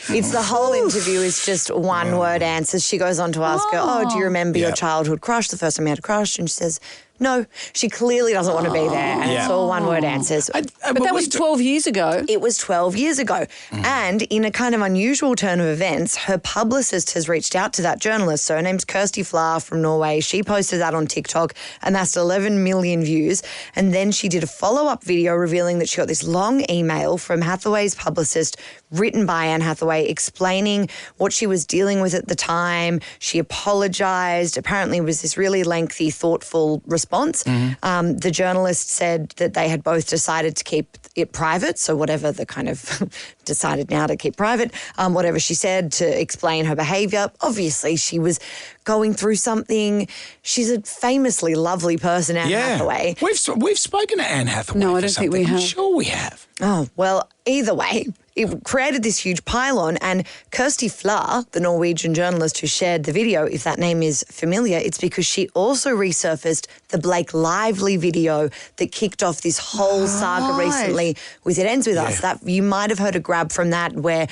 It's the whole interview is just one-word answers. She goes on to ask her, do you remember your childhood crush, the first time you had a crush? And she says, no. She clearly doesn't want to be there, and it's all one-word answers. But that was 12 years ago. It was 12 years ago. And in a kind of unusual turn of events, her publicist has reached out to that journalist. So her name's Kirsty Fla from Norway. She posted that on TikTok, amassed 11 million views. And then she did a follow-up video revealing that she got this long email from Hathaway's publicist written by Anne Hathaway explaining what she was dealing with at the time. She apologised. Apparently it was this really lengthy, thoughtful response. The journalist said that they had both decided to keep it private, so whatever the kind of decided now to keep private, whatever she said to explain her behaviour. Obviously, she was going through something. She's a famously lovely person, Anne Hathaway. We've spoken to Anne Hathaway. No, I don't think we have. I'm sure we have. Oh, well, either way, it created this huge pylon, and Kirsty Fla, the Norwegian journalist who shared the video, if that name is familiar, it's because she also resurfaced the Blake Lively video that kicked off this whole saga recently with It Ends With Us. That you might have heard a grab from that where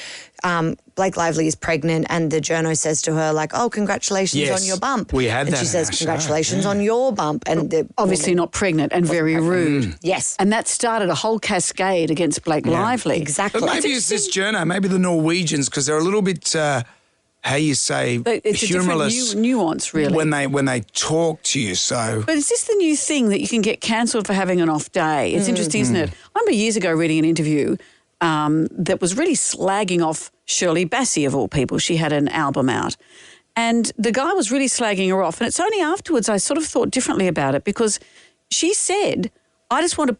Blake Lively is pregnant and the journo says to her, like, oh, congratulations on your bump. We had and that she says, in our congratulations show. on your bump. And the obviously not pregnant and very rude. Yes. And that started a whole cascade against Blake Lively. Exactly. But maybe it's this journo, maybe the Norwegians, because they're a little bit, how you say, it's humorless. A different nuance, really. When they talk to you, so. But is this the new thing that you can get cancelled for having an off day? It's interesting, isn't it? I remember years ago reading an interview that was really slagging off Shirley Bassey, of all people. She had an album out. And the guy was really slagging her off. And it's only afterwards I sort of thought differently about it because she said, I just want to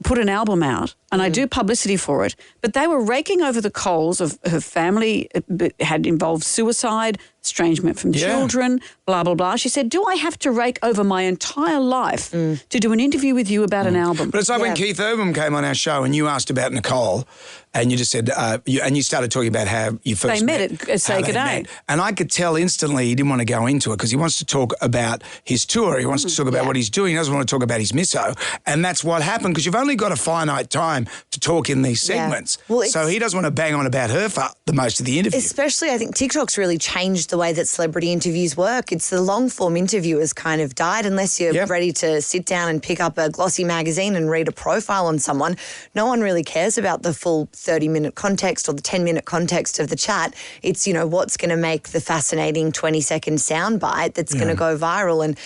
put an album out and I do publicity for it. But they were raking over the coals of her family. It had involved suicide, estrangement from children, blah, blah, blah. She said, do I have to rake over my entire life to do an interview with you about an album? But it's like when Keith Urban came on our show and you asked about Nicole and you just said, you started talking about how you first met at Say Good Day. And I could tell instantly he didn't want to go into it because he wants to talk about his tour. He wants to talk about what he's doing. He doesn't want to talk about his misso. And that's what happened because you've only got a finite time to talk in these segments. Well, so he doesn't want to bang on about her for the most of the interview. Especially, I think TikTok's really changed the way that celebrity interviews work. It's the long-form interview has kind of died unless you're ready to sit down and pick up a glossy magazine and read a profile on someone. No one really cares about the full 30-minute context or the 10-minute context of the chat. It's, what's going to make the fascinating 20-second soundbite that's going to go viral. And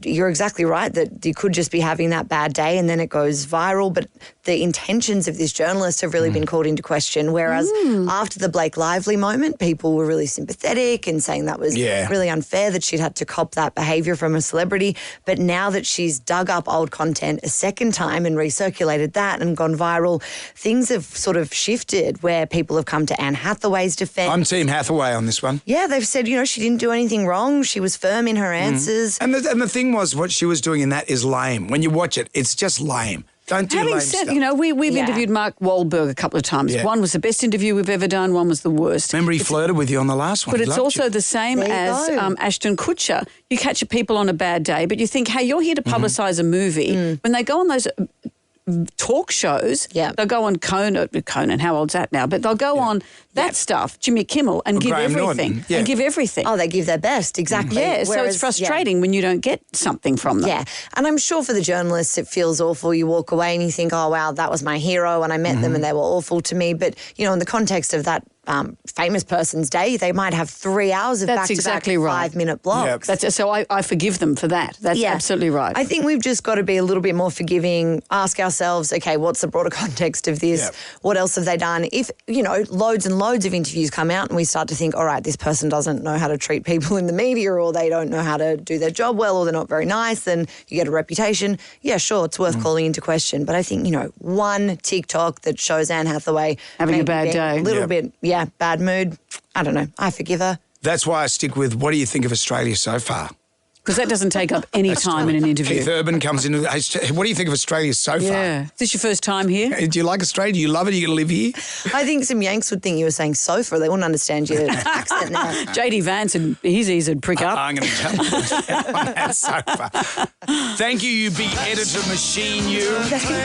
you're exactly right that you could just be having that bad day and then it goes viral. But the intentions of this journalist have really been called into question. Whereas after the Blake Lively moment, people were really sympathetic and saying that was really unfair that she'd had to cop that behaviour from a celebrity. But now that she's dug up old content a second time and recirculated that and gone viral, things have sort of shifted where people have come to Anne Hathaway's defence. I'm Team Hathaway on this one. Yeah, they've said, she didn't do anything wrong. She was firm in her answers. And the thing was, what she was doing in that is lame. When you watch it, it's just lame. Don't do lame stuff. We've interviewed Mark Wahlberg a couple of times. Yeah. One was the best interview we've ever done. One was the worst. Remember he flirted with you on the last one. But He it's loved also you. the same as Ashton Kutcher. You catch people on a bad day, but you think, hey, you're here to publicise a movie. When they go on those talk shows, they'll go on Conan, how old's that now? But they'll go on that stuff, Jimmy Kimmel, and give Graham everything. Norton. Yeah. And give everything. Oh, they give their best, exactly. Yeah, so it's frustrating when you don't get something from them. Yeah, and I'm sure for the journalists it feels awful. You walk away and you think, oh, wow, that was my hero and I met them and they were awful to me. But, in the context of that famous person's day. They might have 3 hours of That's exactly right. 5-minute blocks. Yep. So I forgive them for that. That's absolutely right. I think we've just got to be a little bit more forgiving, ask ourselves, okay, what's the broader context of this? Yep. What else have they done? If, loads and loads of interviews come out and we start to think, all right, this person doesn't know how to treat people in the media, or they don't know how to do their job well, or they're not very nice, then you get a reputation. Yeah, sure, it's worth calling into question. But I think, one TikTok that shows Anne Hathaway having a bad day. A little bit, bad mood. I don't know. I forgive her. That's why I stick with, what do you think of Australia so far? Because that doesn't take up any time in an interview. Keith Urban comes in. What do you think of Australia so far? Yeah. Is this your first time here? Do you like Australia? Do you love it? Are you going to live here? I think some Yanks would think you were saying sofa. They wouldn't understand your accent now. JD Vance and his ears would prick up. I'm going to tell you on that sofa. Thank you, you big editor machine, you. Thank you.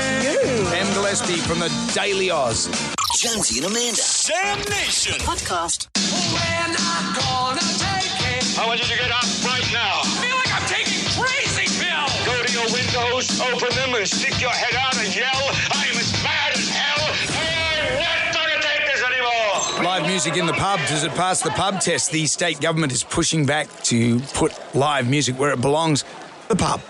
Em Gillespie from the Daily Oz. Jonesy and Amanda. Sam Nation. Podcast. We're not gonna take it. I want you to get up right now. I feel like I'm taking crazy pills. Go to your windows, open them, and stick your head out and yell, I am as mad as hell. I'm not going to take this anymore. Live music in the pub. Does it pass the pub test? The state government is pushing back to put live music where it belongs, the pub.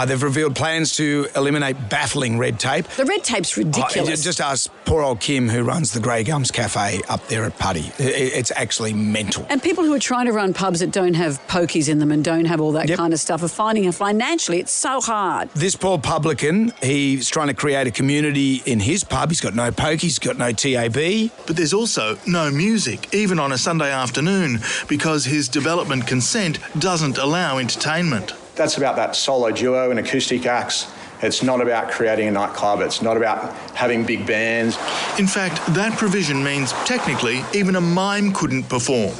They've revealed plans to eliminate baffling red tape. The red tape's ridiculous. Just ask poor old Kim, who runs the Grey Gums Cafe up there at Putty. It's actually mental. And people who are trying to run pubs that don't have pokies in them and don't have all that kind of stuff are finding it financially. It's so hard. This poor publican, he's trying to create a community in his pub. He's got no pokies, he's got no TAB. But there's also no music, even on a Sunday afternoon, because his development consent doesn't allow entertainment. That's about that solo duo and acoustic acts. It's not about creating a nightclub. It's not about having big bands. In fact, that provision means technically even a mime couldn't perform.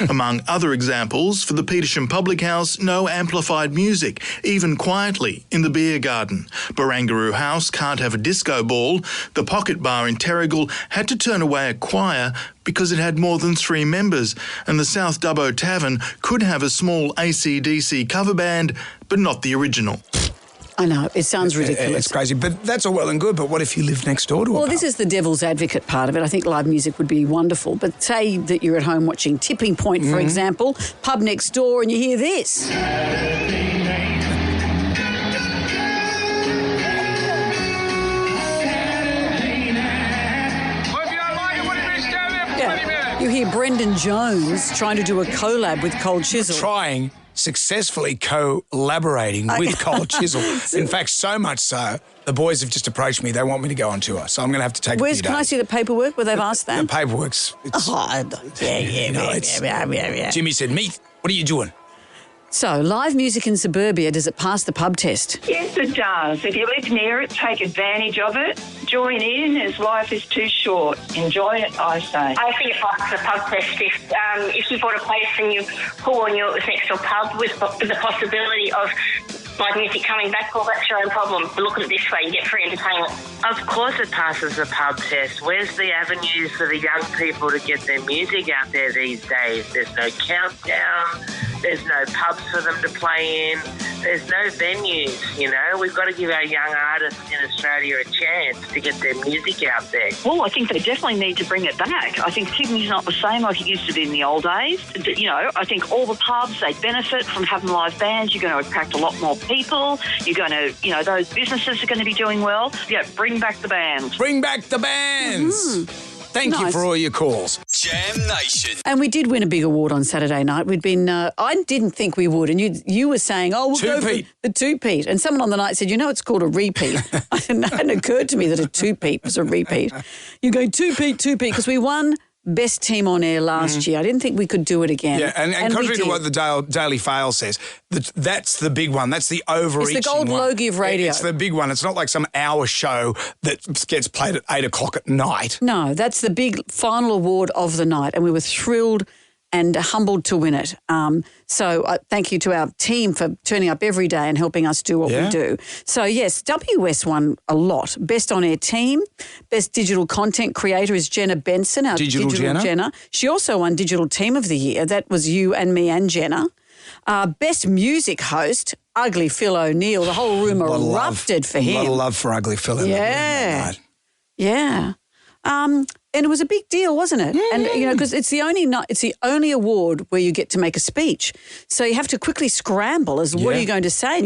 Among other examples, for the Petersham Public House, no amplified music, even quietly, in the beer garden. Barangaroo House can't have a disco ball. The Pocket Bar in Terrigal had to turn away a choir because it had more than 3 members. And the South Dubbo Tavern could have a small AC/DC cover band, but not the original. I know, it sounds ridiculous. It's crazy, but that's all well and good, but what if you live next door to a pub? This is the devil's advocate part of it. I think live music would be wonderful, but say that you're at home watching Tipping Point, for example, pub next door, and you hear this. You hear Brendan Jones trying to do a collab with Cold Chisel. Successfully collaborating with Cold Chisel. In fact, so much so, the boys have just approached me. They want me to go on tour, so I'm going to have to take a few days. Can I see the paperwork where they've asked that? The paperwork's... Yeah. Jimmy said, Meath, what are you doing? So, live music in suburbia, does it pass the pub test? Yes, it does. If you live near it, take advantage of it. Join in, as life is too short. Enjoy it, I say. I think it passes the pub test if you bought a place and you pull on your next door pub with the possibility of live music coming back, well, that's your own problem. But look at it this way, you get free entertainment. Of course it passes the pub test. Where's the avenues for the young people to get their music out there these days? There's no countdown. There's no pubs for them to play in. There's no venues, We've got to give our young artists in Australia a chance to get their music out there. Well, I think they definitely need to bring it back. I think Sydney's not the same like it used to be in the old days. I think all the pubs, they benefit from having live bands. You're going to attract a lot more people. You're going to, those businesses are going to be doing well. Yeah, bring back the bands. Bring back the bands. Thank you for all your calls. Jam Nation. And we did win a big award on Saturday night. We'd been, I didn't think we would. And you were saying, we'll go for the two-peat. And someone on the night said, it's called a repeat. It hadn't occurred to me that a two-peat was a repeat. You go two-peat, because we won Best Team on Air last year. I didn't think we could do it again. Yeah, and contrary to what the Daily Fail says, that's the big one. That's the overreaching one. It's the gold logie of radio. It's the big one. It's not like some hour show that gets played at 8 o'clock at night. No, that's the big final award of the night, and we were thrilled and humbled to win it. So thank you to our team for turning up every day and helping us do what we do. So, yes, WS won a lot. Best on-air team. Best digital content creator is Jenna Benson, our digital Jenna. She also won Digital Team of the Year. That was you and me and Jenna. Best music host, Ugly Phil O'Neill. The whole room erupted for him. A lot of love for Ugly Phil. Yeah. And it was a big deal, wasn't it? And because it's the only award where you get to make a speech, so you have to quickly scramble as what are you going to say?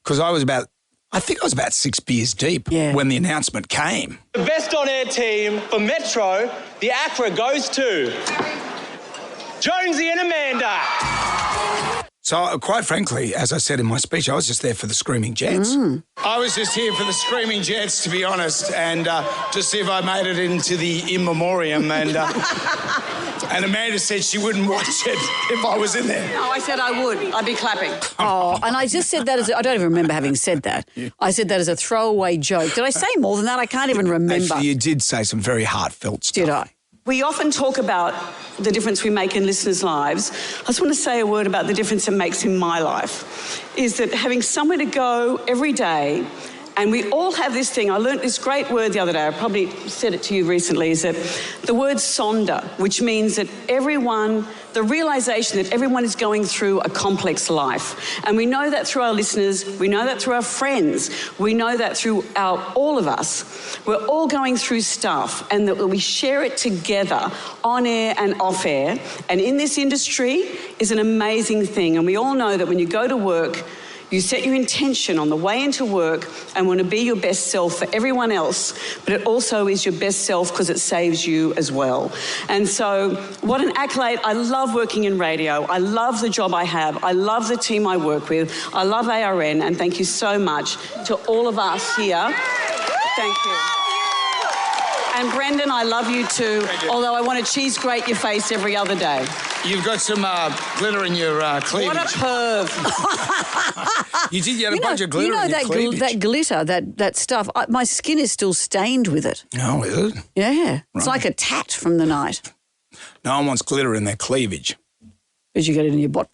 Because I think I was about 6 beers deep when the announcement came. The best on-air team for Metro, the ACRA goes to Jonesy and Amanda. So, quite frankly, as I said in my speech, I was just there for the Screaming Jets. I was just here for the Screaming Jets, to be honest, and to see if I made it into the in memoriam. And Amanda said she wouldn't watch it if I was in there. No, I said I would. I'd be clapping. Oh, and I just said that I don't even remember having said that. I said that as a throwaway joke. Did I say more than that? I can't even remember. Actually, you did say some very heartfelt stuff. Did I? We often talk about the difference we make in listeners' lives. I just want to say a word about the difference it makes in my life, is that having somewhere to go every day, and we all have this thing. I learnt this great word the other day. I probably said it to you recently, is that the word sonder, which means that the realisation that everyone is going through a complex life. And we know that through our listeners, we know that through our friends, we know that through all of us. We're all going through stuff, and that we share it together on air and off air. And in this industry is an amazing thing. And we all know that when you go to work, you set your intention on the way into work and want to be your best self for everyone else, but it also is your best self because it saves you as well. And so what an accolade. I love working in radio. I love the job I have. I love the team I work with. I love ARN, and thank you so much to all of us here. Thank you. And Brendan, I love you too, although I want to cheese grate your face every other day. You've got some glitter in your cleavage. What a perv. You had a bunch of glitter in your cleavage. That glitter, that stuff, my skin is still stained with it. Oh, is it? Yeah. It's like a tat from the night. No one wants glitter in their cleavage. Did you get it in your bot?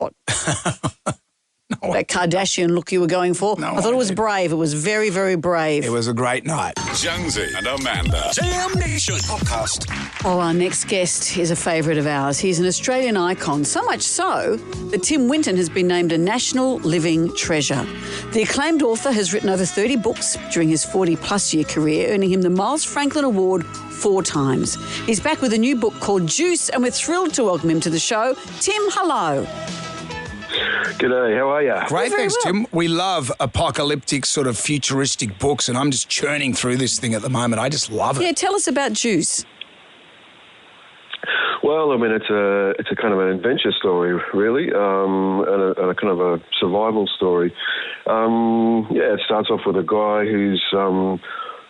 That Kardashian look you were going for? I thought it was brave. It was very, very brave. It was a great night. Jonesy and Amanda. Jam Nation Podcast. Oh, our next guest is a favourite of ours. He's an Australian icon, so much so that Tim Winton has been named a National Living Treasure. The acclaimed author has written over 30 books during his 40-plus year career, earning him the Miles Franklin Award 4 times. He's back with a new book called Juice, and we're thrilled to welcome him to the show. Tim, hello. G'day, how are you? Great, thanks, Tim. We love apocalyptic, sort of futuristic books, and I'm just churning through this thing at the moment. I just love it. Yeah, tell us about Juice. Well, I mean, it's a kind of an adventure story, really, and a kind of a survival story. It starts off with a guy who's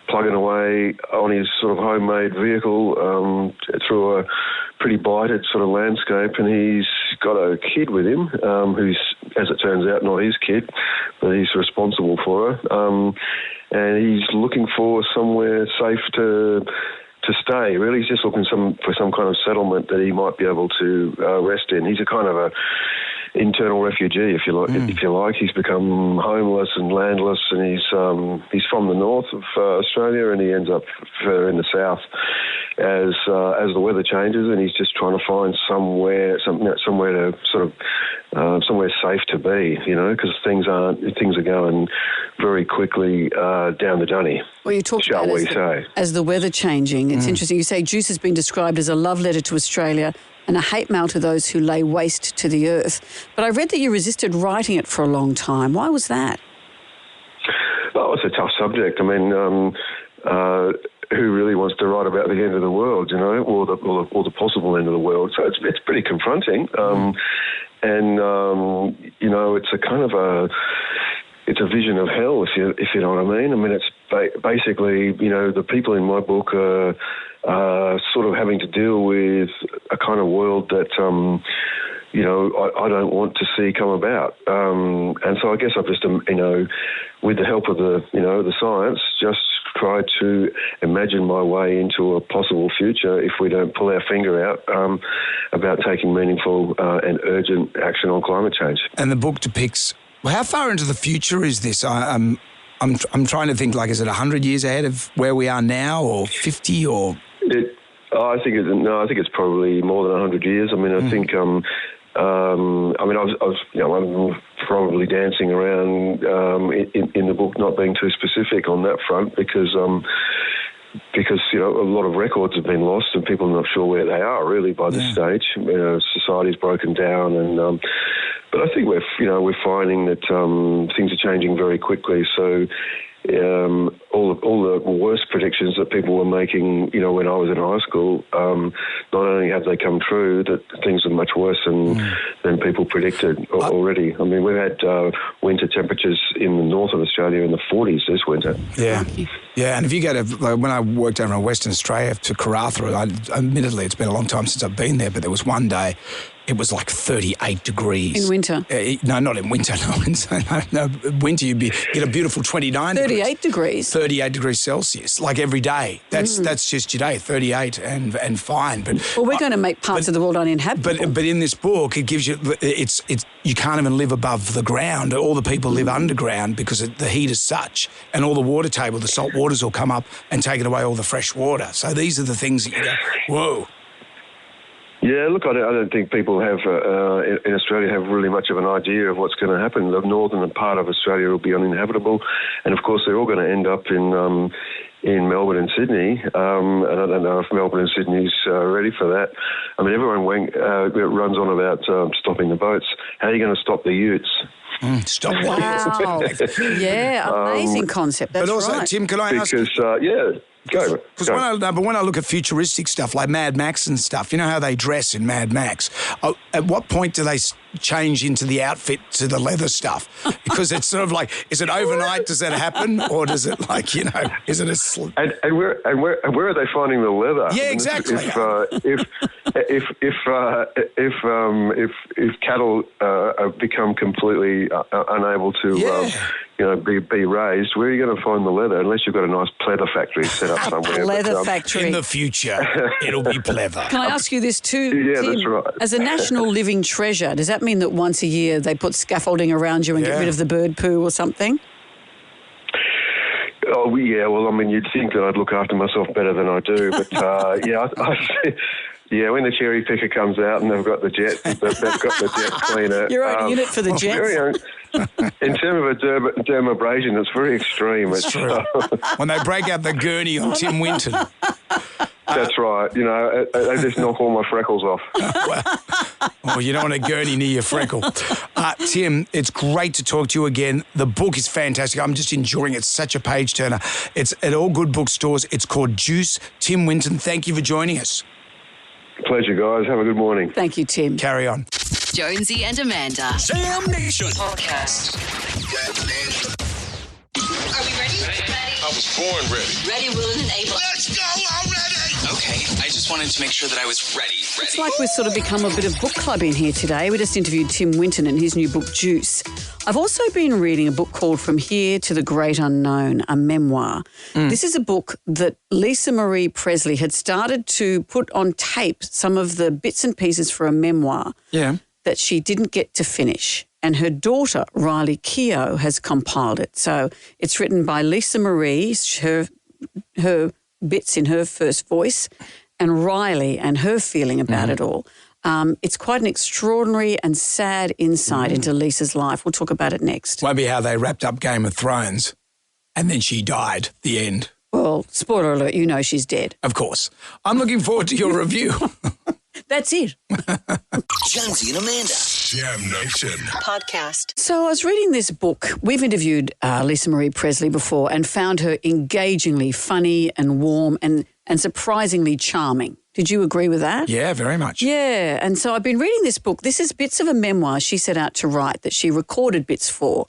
plugging away on his sort of homemade vehicle through a pretty blighted sort of landscape, and he's got a kid with him who's, as it turns out, not his kid, but he's responsible for her. And he's looking for somewhere safe to stay. Really, he's just looking for some kind of settlement that he might be able to rest in. He's a kind of a internal refugee, if you like. If you like, he's become homeless and landless, and he's from the north of Australia, and he ends up further in the south as the weather changes, and he's just trying to find somewhere to sort of somewhere safe to be, because things are going very quickly down the dunny. Well, you talked about as the weather changing. It's interesting. You say Juice has been described as a love letter to Australia and a hate mail to those who lay waste to the earth. But I read that you resisted writing it for a long time. Why was that? Well, it's a tough subject. I mean, who really wants to write about the end of the world, or the possible end of the world? So it's pretty confronting. It's a kind of it's a vision of hell, if you know what I mean. I mean, it's basically, the people in my book are sort of having to deal with a kind of world that, I don't want to see come about. And so I guess I've just, with the help of the science, just tried to imagine my way into a possible future if we don't pull our finger out about taking meaningful and urgent action on climate change. And the book depicts, how far into the future is this? I'm trying to think, is it 100 years ahead of where we are now, or 50, or? I think it's probably more than 100 years. I mean, I think. I'm probably dancing around in the book, not being too specific on that front, because because, you know, a lot of records have been lost and people are not sure where they are really by this stage. You know, society's broken down and... but I think we're finding that things are changing very quickly. So all the worst predictions that people were making, you know, when I was in high school, not only have they come true, that things are much worse than people predicted already. I mean, we've had winter temperatures in the north of Australia in the 40s this winter. Yeah. Yeah, and if you go to, like, when I worked over in Western Australia to Karratha, admittedly it's been a long time since I've been there, but there was one day it was like 38 degrees. In winter? No, not in winter. No, winter you'd get a beautiful 29 38 degrees? 38 degrees Celsius, like every day. That's just your day, 38 and fine. But well, we're going to make parts of the world uninhabitable. But in this book, it gives you, it's you can't even live above the ground. All the people live underground because the heat is such, and all the water table, the salt waters will come up and take away all the fresh water. So these are the things that you go, whoa. Yeah, look, I don't think people have in Australia have really much of an idea of what's going to happen. The northern part of Australia will be uninhabitable, and of course they're all going to end up in Melbourne and Sydney. And I don't know if Melbourne and Sydney's ready for that. I mean, everyone runs on about stopping the boats. How are you going to stop the utes? Stop the utes. Yeah, amazing concept. That's but also, right. Tim, can I ask? Because go. Because when I look at futuristic stuff like Mad Max and stuff, you know how they dress in Mad Max. At what point do they change into the outfit to the leather stuff? Because it's sort of like, is it overnight? Does that happen, or does it like, you know, is it a? And where are they finding the leather? Yeah, exactly. If cattle become completely unable to. Be raised, where are you going to find the leather? Unless you've got a nice pleather factory set up somewhere. Leather factory. In the future, it'll be pleather. Can I ask you this too? Yeah, Tim? that's right. As a national living treasure, does that mean that once a year they put scaffolding around you and get rid of the bird poo or something? Oh, yeah, well, I mean, you'd think that I'd look after myself better than I do, but yeah, when the cherry picker comes out and they've got the jet, they've got the jet cleaner. Your own unit for the jets. In terms of a dermabrasion, it's very extreme. It's true. When they break out the gurney on Tim Winton. That's right. You know, they just knock all my freckles off. Well, you don't want a gurney near your freckle. Tim, it's great to talk to you again. The book is fantastic. I'm just enjoying it. It's such a page turner. It's at all good bookstores. It's called Juice. Tim Winton, thank you for joining us. Pleasure, guys. Have a good morning. Thank you, Tim. Carry on. Jonesy and Amanda. Jam Nation Podcast. Are we ready? I was born ready. Ready, willing, and able. Let's go already! Okay, I just wanted to make sure that I was ready. It's like we've sort of become a bit of book club in here today. We just interviewed Tim Winton and his new book, Juice. I've also been reading a book called From Here to the Great Unknown, a memoir. This is a book that Lisa Marie Presley had started to put on tape some of the bits and pieces for a memoir that she didn't get to finish. And her daughter, Riley Keough, has compiled it. So it's written by Lisa Marie, her bits in her first voice, and Riley and her feeling about it all. It's quite an extraordinary and sad insight into Lisa's life. We'll talk about it next. Won't be how they wrapped up Game of Thrones and then she died, the end. Well, spoiler alert, you know she's dead. Of course. I'm looking forward to your review. That's it. Jonesy and Amanda. Jam Nation. Podcast. So I was reading this book. We've interviewed Lisa Marie Presley before and found her engagingly funny and warm and surprisingly charming. Did you agree with that? Yeah, very much. Yeah, and so I've been reading this book. This is bits of a memoir she set out to write that she recorded bits for.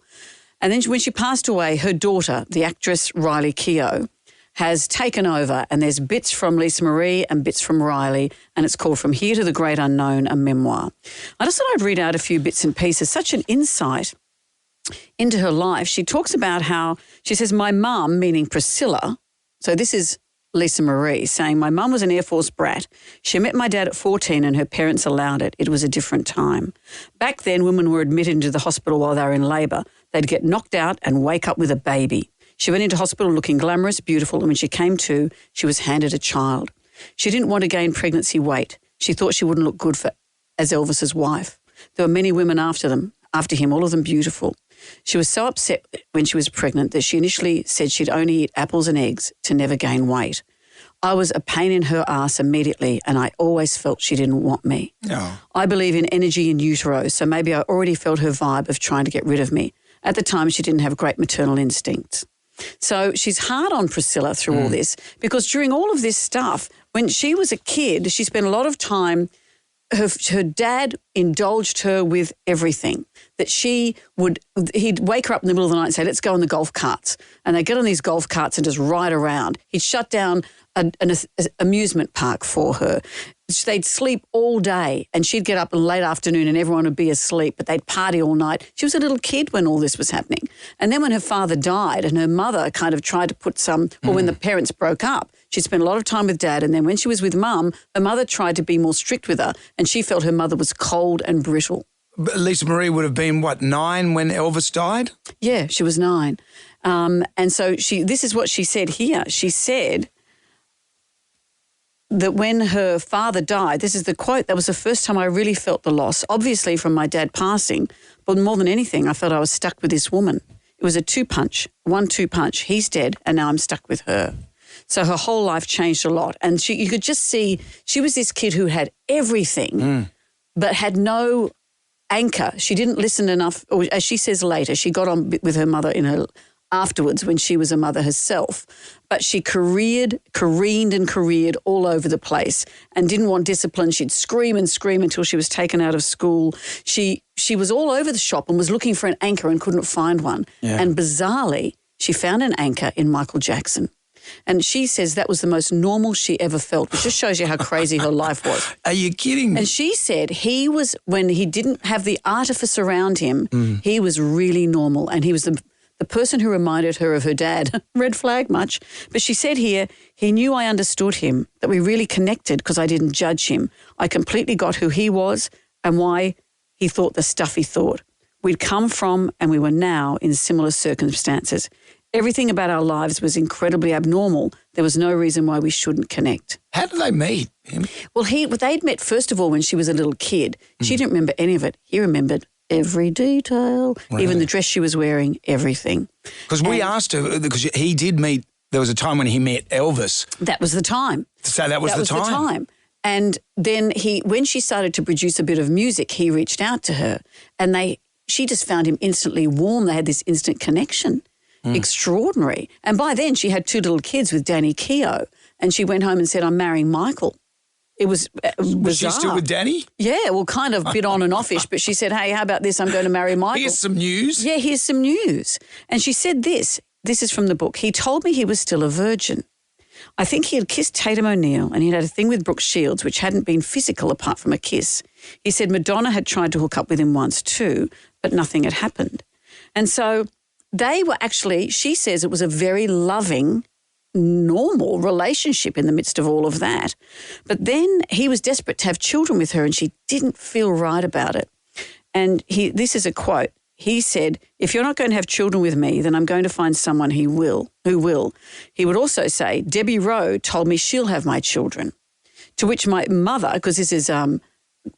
And then when she passed away, her daughter, the actress Riley Keough, has taken over, and there's bits from Lisa Marie and bits from Riley, and it's called From Here to the Great Unknown, a memoir. I just thought I'd read out a few bits and pieces, such an insight into her life. She talks about how, she says, my mum, meaning Priscilla, so this is Lisa Marie saying, my mum was an Air Force brat. She met my dad at 14 and her parents allowed it. It was a different time. Back then, women were admitted into the hospital while they were in labour. They'd get knocked out and wake up with a baby. She went into hospital looking glamorous, beautiful, and when she came to, she was handed a child. She didn't want to gain pregnancy weight. She thought she wouldn't look good as Elvis's wife. There were many women after him, all of them beautiful. She was so upset when she was pregnant that she initially said she'd only eat apples and eggs to never gain weight. I was a pain in her ass immediately, and I always felt she didn't want me. Oh. I believe in energy in utero, so maybe I already felt her vibe of trying to get rid of me. At the time, she didn't have great maternal instincts. So she's hard on Priscilla through all this because during all of this stuff, when she was a kid, she spent a lot of time, her dad indulged her with everything. That he'd wake her up in the middle of the night and say, let's go on the golf carts. And they'd get on these golf carts and just ride around. He'd shut down an amusement park for her. They'd sleep all day and she'd get up in late afternoon and everyone would be asleep, but they'd party all night. She was a little kid when all this was happening. And then when her father died and her mother kind of tried to put when the parents broke up, she spent a lot of time with dad, and then when she was with mum, her mother tried to be more strict with her and she felt her mother was cold and brittle. But Lisa Marie would have been, 9 when Elvis died? Yeah, she was 9. And so this is what she said here. She said that when her father died, this is the quote, that was the first time I really felt the loss, obviously from my dad passing, but more than anything, I felt I was stuck with this woman. It was a 1-2 punch. He's dead and now I'm stuck with her. So her whole life changed a lot. And you could just see she was this kid who had everything but had no anchor. She didn't listen enough, or as she says later, she got on with her mother afterwards when she was a mother herself, but she careened all over the place and didn't want discipline. She'd scream and scream until she was taken out of school. She was all over the shop and was looking for an anchor and couldn't find one. Yeah. And bizarrely, she found an anchor in Michael Jackson. And she says that was the most normal she ever felt, which just shows you how crazy her life was. Are you kidding me? And she said when he didn't have the artifice around him, he was really normal. And he was the person who reminded her of her dad. Red flag much. But she said here, he knew I understood him, that we really connected because I didn't judge him. I completely got who he was and why he thought the stuff he thought. We'd come from and we were now in similar circumstances. Everything about our lives was incredibly abnormal. There was no reason why we shouldn't connect. How did they meet? Well, they'd met first of all when she was a little kid. She didn't remember any of it. He remembered every detail, even the dress she was wearing, everything. Because we asked her, because he did meet, there was a time when he met Elvis. That was the time. So that was the time. And then when she started to produce a bit of music, he reached out to her and she just found him instantly warm. They had this instant connection. Extraordinary. And by then she had 2 little kids with Danny Keogh and she went home and said, I'm marrying Michael. It was bizarre. Was she still with Danny? Yeah, well, kind of bit on and offish, but she said, hey, how about this? I'm going to marry Michael. Here's some news. Yeah, here's some news. And she said this is from the book. He told me he was still a virgin. I think he had kissed Tatum O'Neal and he had a thing with Brooke Shields, which hadn't been physical apart from a kiss. He said Madonna had tried to hook up with him once too, but nothing had happened. And so they were actually, she says it was a very loving, normal relationship in the midst of all of that. But then he was desperate to have children with her and she didn't feel right about it. And this is a quote. He said, if you're not going to have children with me, then I'm going to find someone who will. He would also say, Debbie Rowe told me she'll have my children. To which my mother, because this is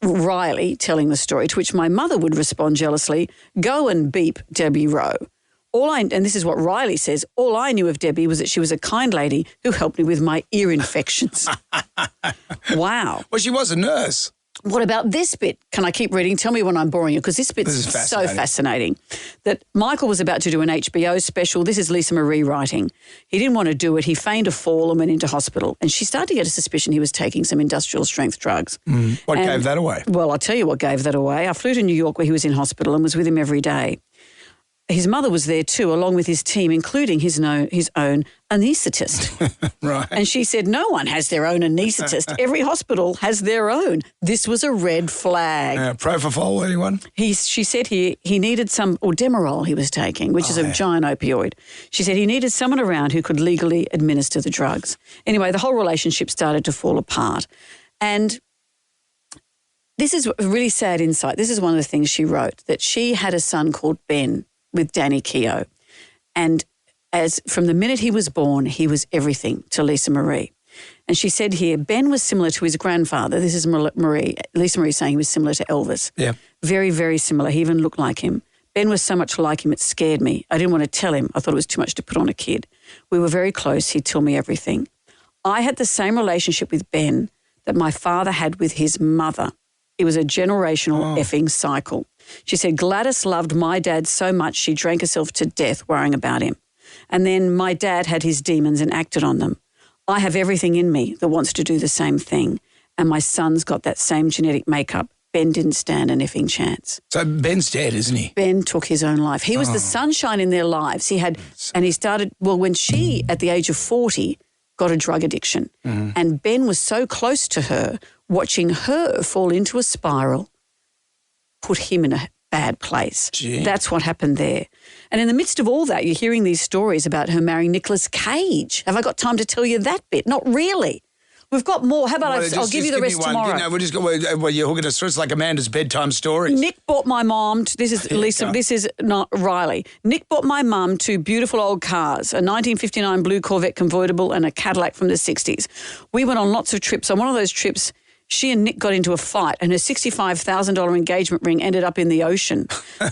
Riley telling the story, to which my mother would respond jealously, go and beep Debbie Rowe. And this is what Riley says, all I knew of Debbie was that she was a kind lady who helped me with my ear infections. Wow. Well, she was a nurse. What about this bit? Can I keep reading? Tell me when I'm boring you, because this bit's so fascinating. That Michael was about to do an HBO special. This is Lisa Marie writing. He didn't want to do it. He feigned a fall and went into hospital. And she started to get a suspicion he was taking some industrial strength drugs. What gave that away? Well, I'll tell you what gave that away. I flew to New York where he was in hospital and was with him every day. His mother was there too, along with his team, including his own anaesthetist. Right. And she said, no one has their own anaesthetist. Every hospital has their own. This was a red flag. Propofol, anyone? She said he needed Demerol he was taking, which is a giant opioid. She said he needed someone around who could legally administer the drugs. Anyway, the whole relationship started to fall apart. And this is a really sad insight. This is one of the things she wrote, that she had a son called Ben with Danny Keogh. And from the minute he was born, he was everything to Lisa Marie. And she said here, Ben was similar to his grandfather. This is Lisa Marie saying he was similar to Elvis. Yeah. Very, very similar. He even looked like him. Ben was so much like him, it scared me. I didn't want to tell him. I thought it was too much to put on a kid. We were very close. He'd tell me everything. I had the same relationship with Ben that my father had with his mother. It was a generational effing cycle. She said Gladys loved my dad so much she drank herself to death worrying about him. And then my dad had his demons and acted on them. I have everything in me that wants to do the same thing. And my son's got that same genetic makeup. Ben didn't stand an effing chance. So Ben's dead, isn't he? Ben took his own life. He was the sunshine in their lives. He started, when she, at the age of 40, got a drug addiction. And Ben was so close to her, watching her fall into a spiral, put him in a bad place. Gee. That's what happened there. And in the midst of all that, you're hearing these stories about her marrying Nicolas Cage. Have I got time to tell you that bit? Not really. We've got more. How about I'll give you the rest tomorrow? You're hooking us through. It's like Amanda's bedtime stories. Nick bought my mom, this is Lisa, this is not Riley. Nick bought my mum 2 beautiful old cars, a 1959 blue Corvette convertible and a Cadillac from the 60s. We went on lots of trips. On one of those trips, she and Nick got into a fight and her $65,000 engagement ring ended up in the ocean.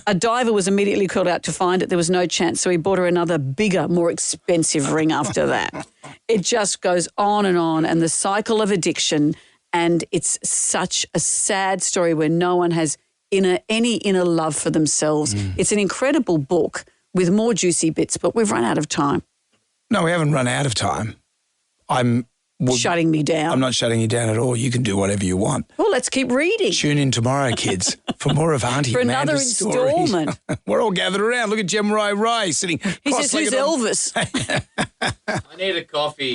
A diver was immediately called out to find it. There was no chance, so he bought her another bigger, more expensive ring after that. It just goes on, and the cycle of addiction, and it's such a sad story where no one has any inner love for themselves. It's an incredible book with more juicy bits, but we've run out of time. No, we haven't run out of time. Shutting me down. I'm not shutting you down at all. You can do whatever you want. Well, let's keep reading. Tune in tomorrow, kids, for more of Auntie for another Amanda's instalment. Stories. We're all gathered around. Look at Gemini Ray sitting. He says, "Who's Elvis?" I need a coffee.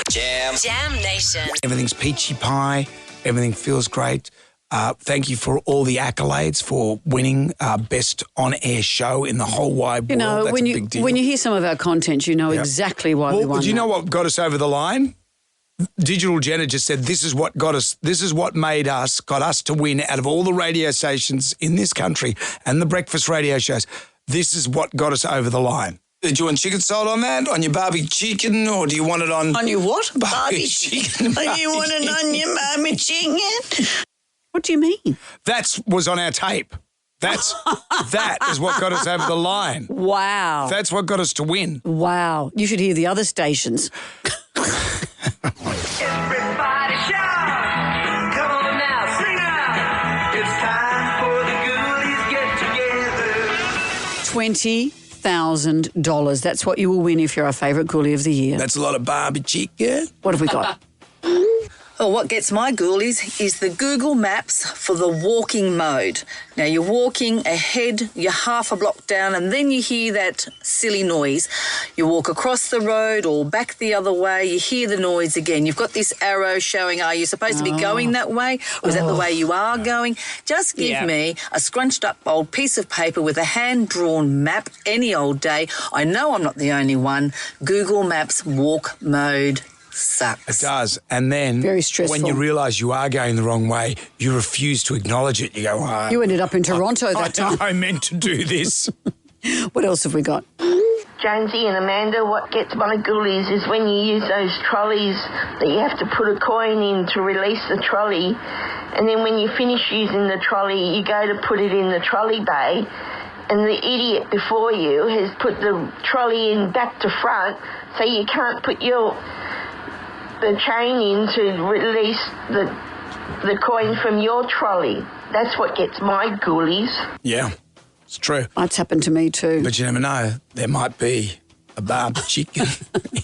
Jam Nation. Everything's peachy pie. Everything feels great. Thank you for all the accolades for winning best on-air show in the whole wide world. That's a big deal. when you hear some of our content, you know exactly why we won. Do you know what got us over the line? Digital Jenna just said, this is what got us to win out of all the radio stations in this country and the breakfast radio shows. This is what got us over the line. Do you want chicken salt on that, on your barbie chicken, or do you want it on... On your what? Barbie chicken. Do you want it on your barbie chicken? What do you mean? That was on our tape. That is what got us over the line. Wow. That's what got us to win. Wow. You should hear the other stations. Everybody shout! Come on now, sing out! It's time for the ghoulies get together. $20,000. That's what you will win if you're our favourite ghoulie of the year. That's a lot of barbie chicken. What have we got? Well, what gets my ghoulies is the Google Maps for the walking mode. Now, you're walking ahead, you're half a block down, and then you hear that silly noise. You walk across the road or back the other way, you hear the noise again. You've got this arrow showing, are you supposed to be going that way, or is that the way you are going? Just give me a scrunched up old piece of paper with a hand-drawn map any old day. I know I'm not the only one. Google Maps walk mode sucks. It does. And then very stressful. When you realise you are going the wrong way, you refuse to acknowledge it. You go, oh, you ended up in Toronto that time. I meant to do this. What else have we got? Jonesy and Amanda, what gets my ghoulies is when you use those trolleys that you have to put a coin in to release the trolley, and then when you finish using the trolley, you go to put it in the trolley bay, and the idiot before you has put the trolley in back to front, so you can't put the chain in to release the coin from your trolley. That's what gets my ghoulies. Yeah, it's true. That's happened to me too. But you never know. There might be a barbed chicken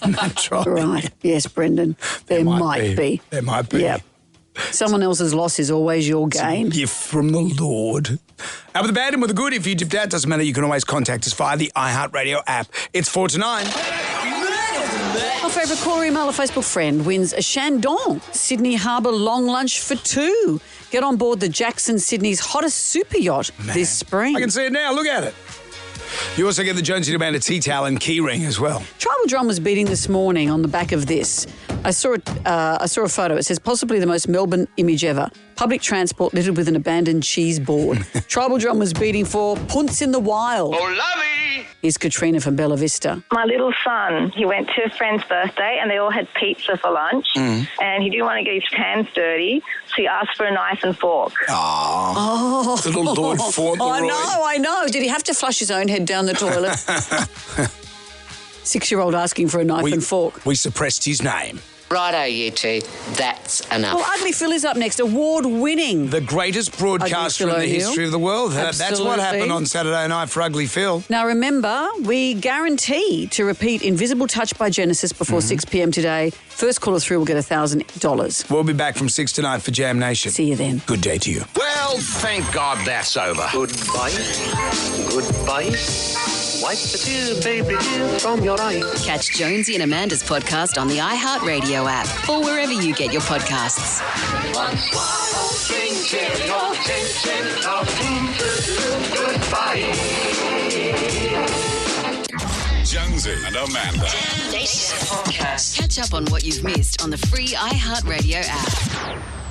in that trolley. Right. Yes, Brendan. There might be. There might be. Yeah. Someone else's loss is always your gain. It's a gift from the Lord. Out with the bad and with the good. If you dipped out, doesn't matter. You can always contact us via the iHeartRadio app. It's 4 to 9. Our favourite caller email, a Facebook friend, wins a Shandong Sydney Harbour long lunch for 2. Get on board the Jackson Sydney's hottest super yacht this spring. I can see it now. Look at it. You also get the Jonesy and Amanda tea towel and key ring as well. Tribal Drum was beating this morning on the back of this. I saw a photo. It says possibly the most Melbourne image ever. Public transport littered with an abandoned cheese board. Tribal Drum was beating for Poonce in the Wild. Oh, lovey! Here's Katrina from Bella Vista. My little son, he went to a friend's birthday and they all had pizza for lunch and he didn't want to get his hands dirty, so he asked for a knife and fork. Oh. Little Lord Fauntleroy. I know. Did he have to flush his own head down the toilet? 6-year-old asking for a knife and fork. We suppressed his name. Righto, you two. That's enough. Well, Ugly Phil is up next, award-winning. The greatest broadcaster in the history of the world. That's what Absolutely. happened on Saturday night for Ugly Phil. Now, remember, we guarantee to repeat Invisible Touch by Genesis before 6 p.m. today. First caller through will get $1,000. We'll be back from 6 to 9 for Jam Nation. See you then. Good day to you. Well, thank God that's over. Goodbye. Goodbye. Wipe the tears, baby, from your eyes. Catch Jonesy and Amanda's podcast on the iHeartRadio app or wherever you get your podcasts. Jonesy and Amanda. Jam Nation podcast. Catch up on what you've missed on the free iHeartRadio app.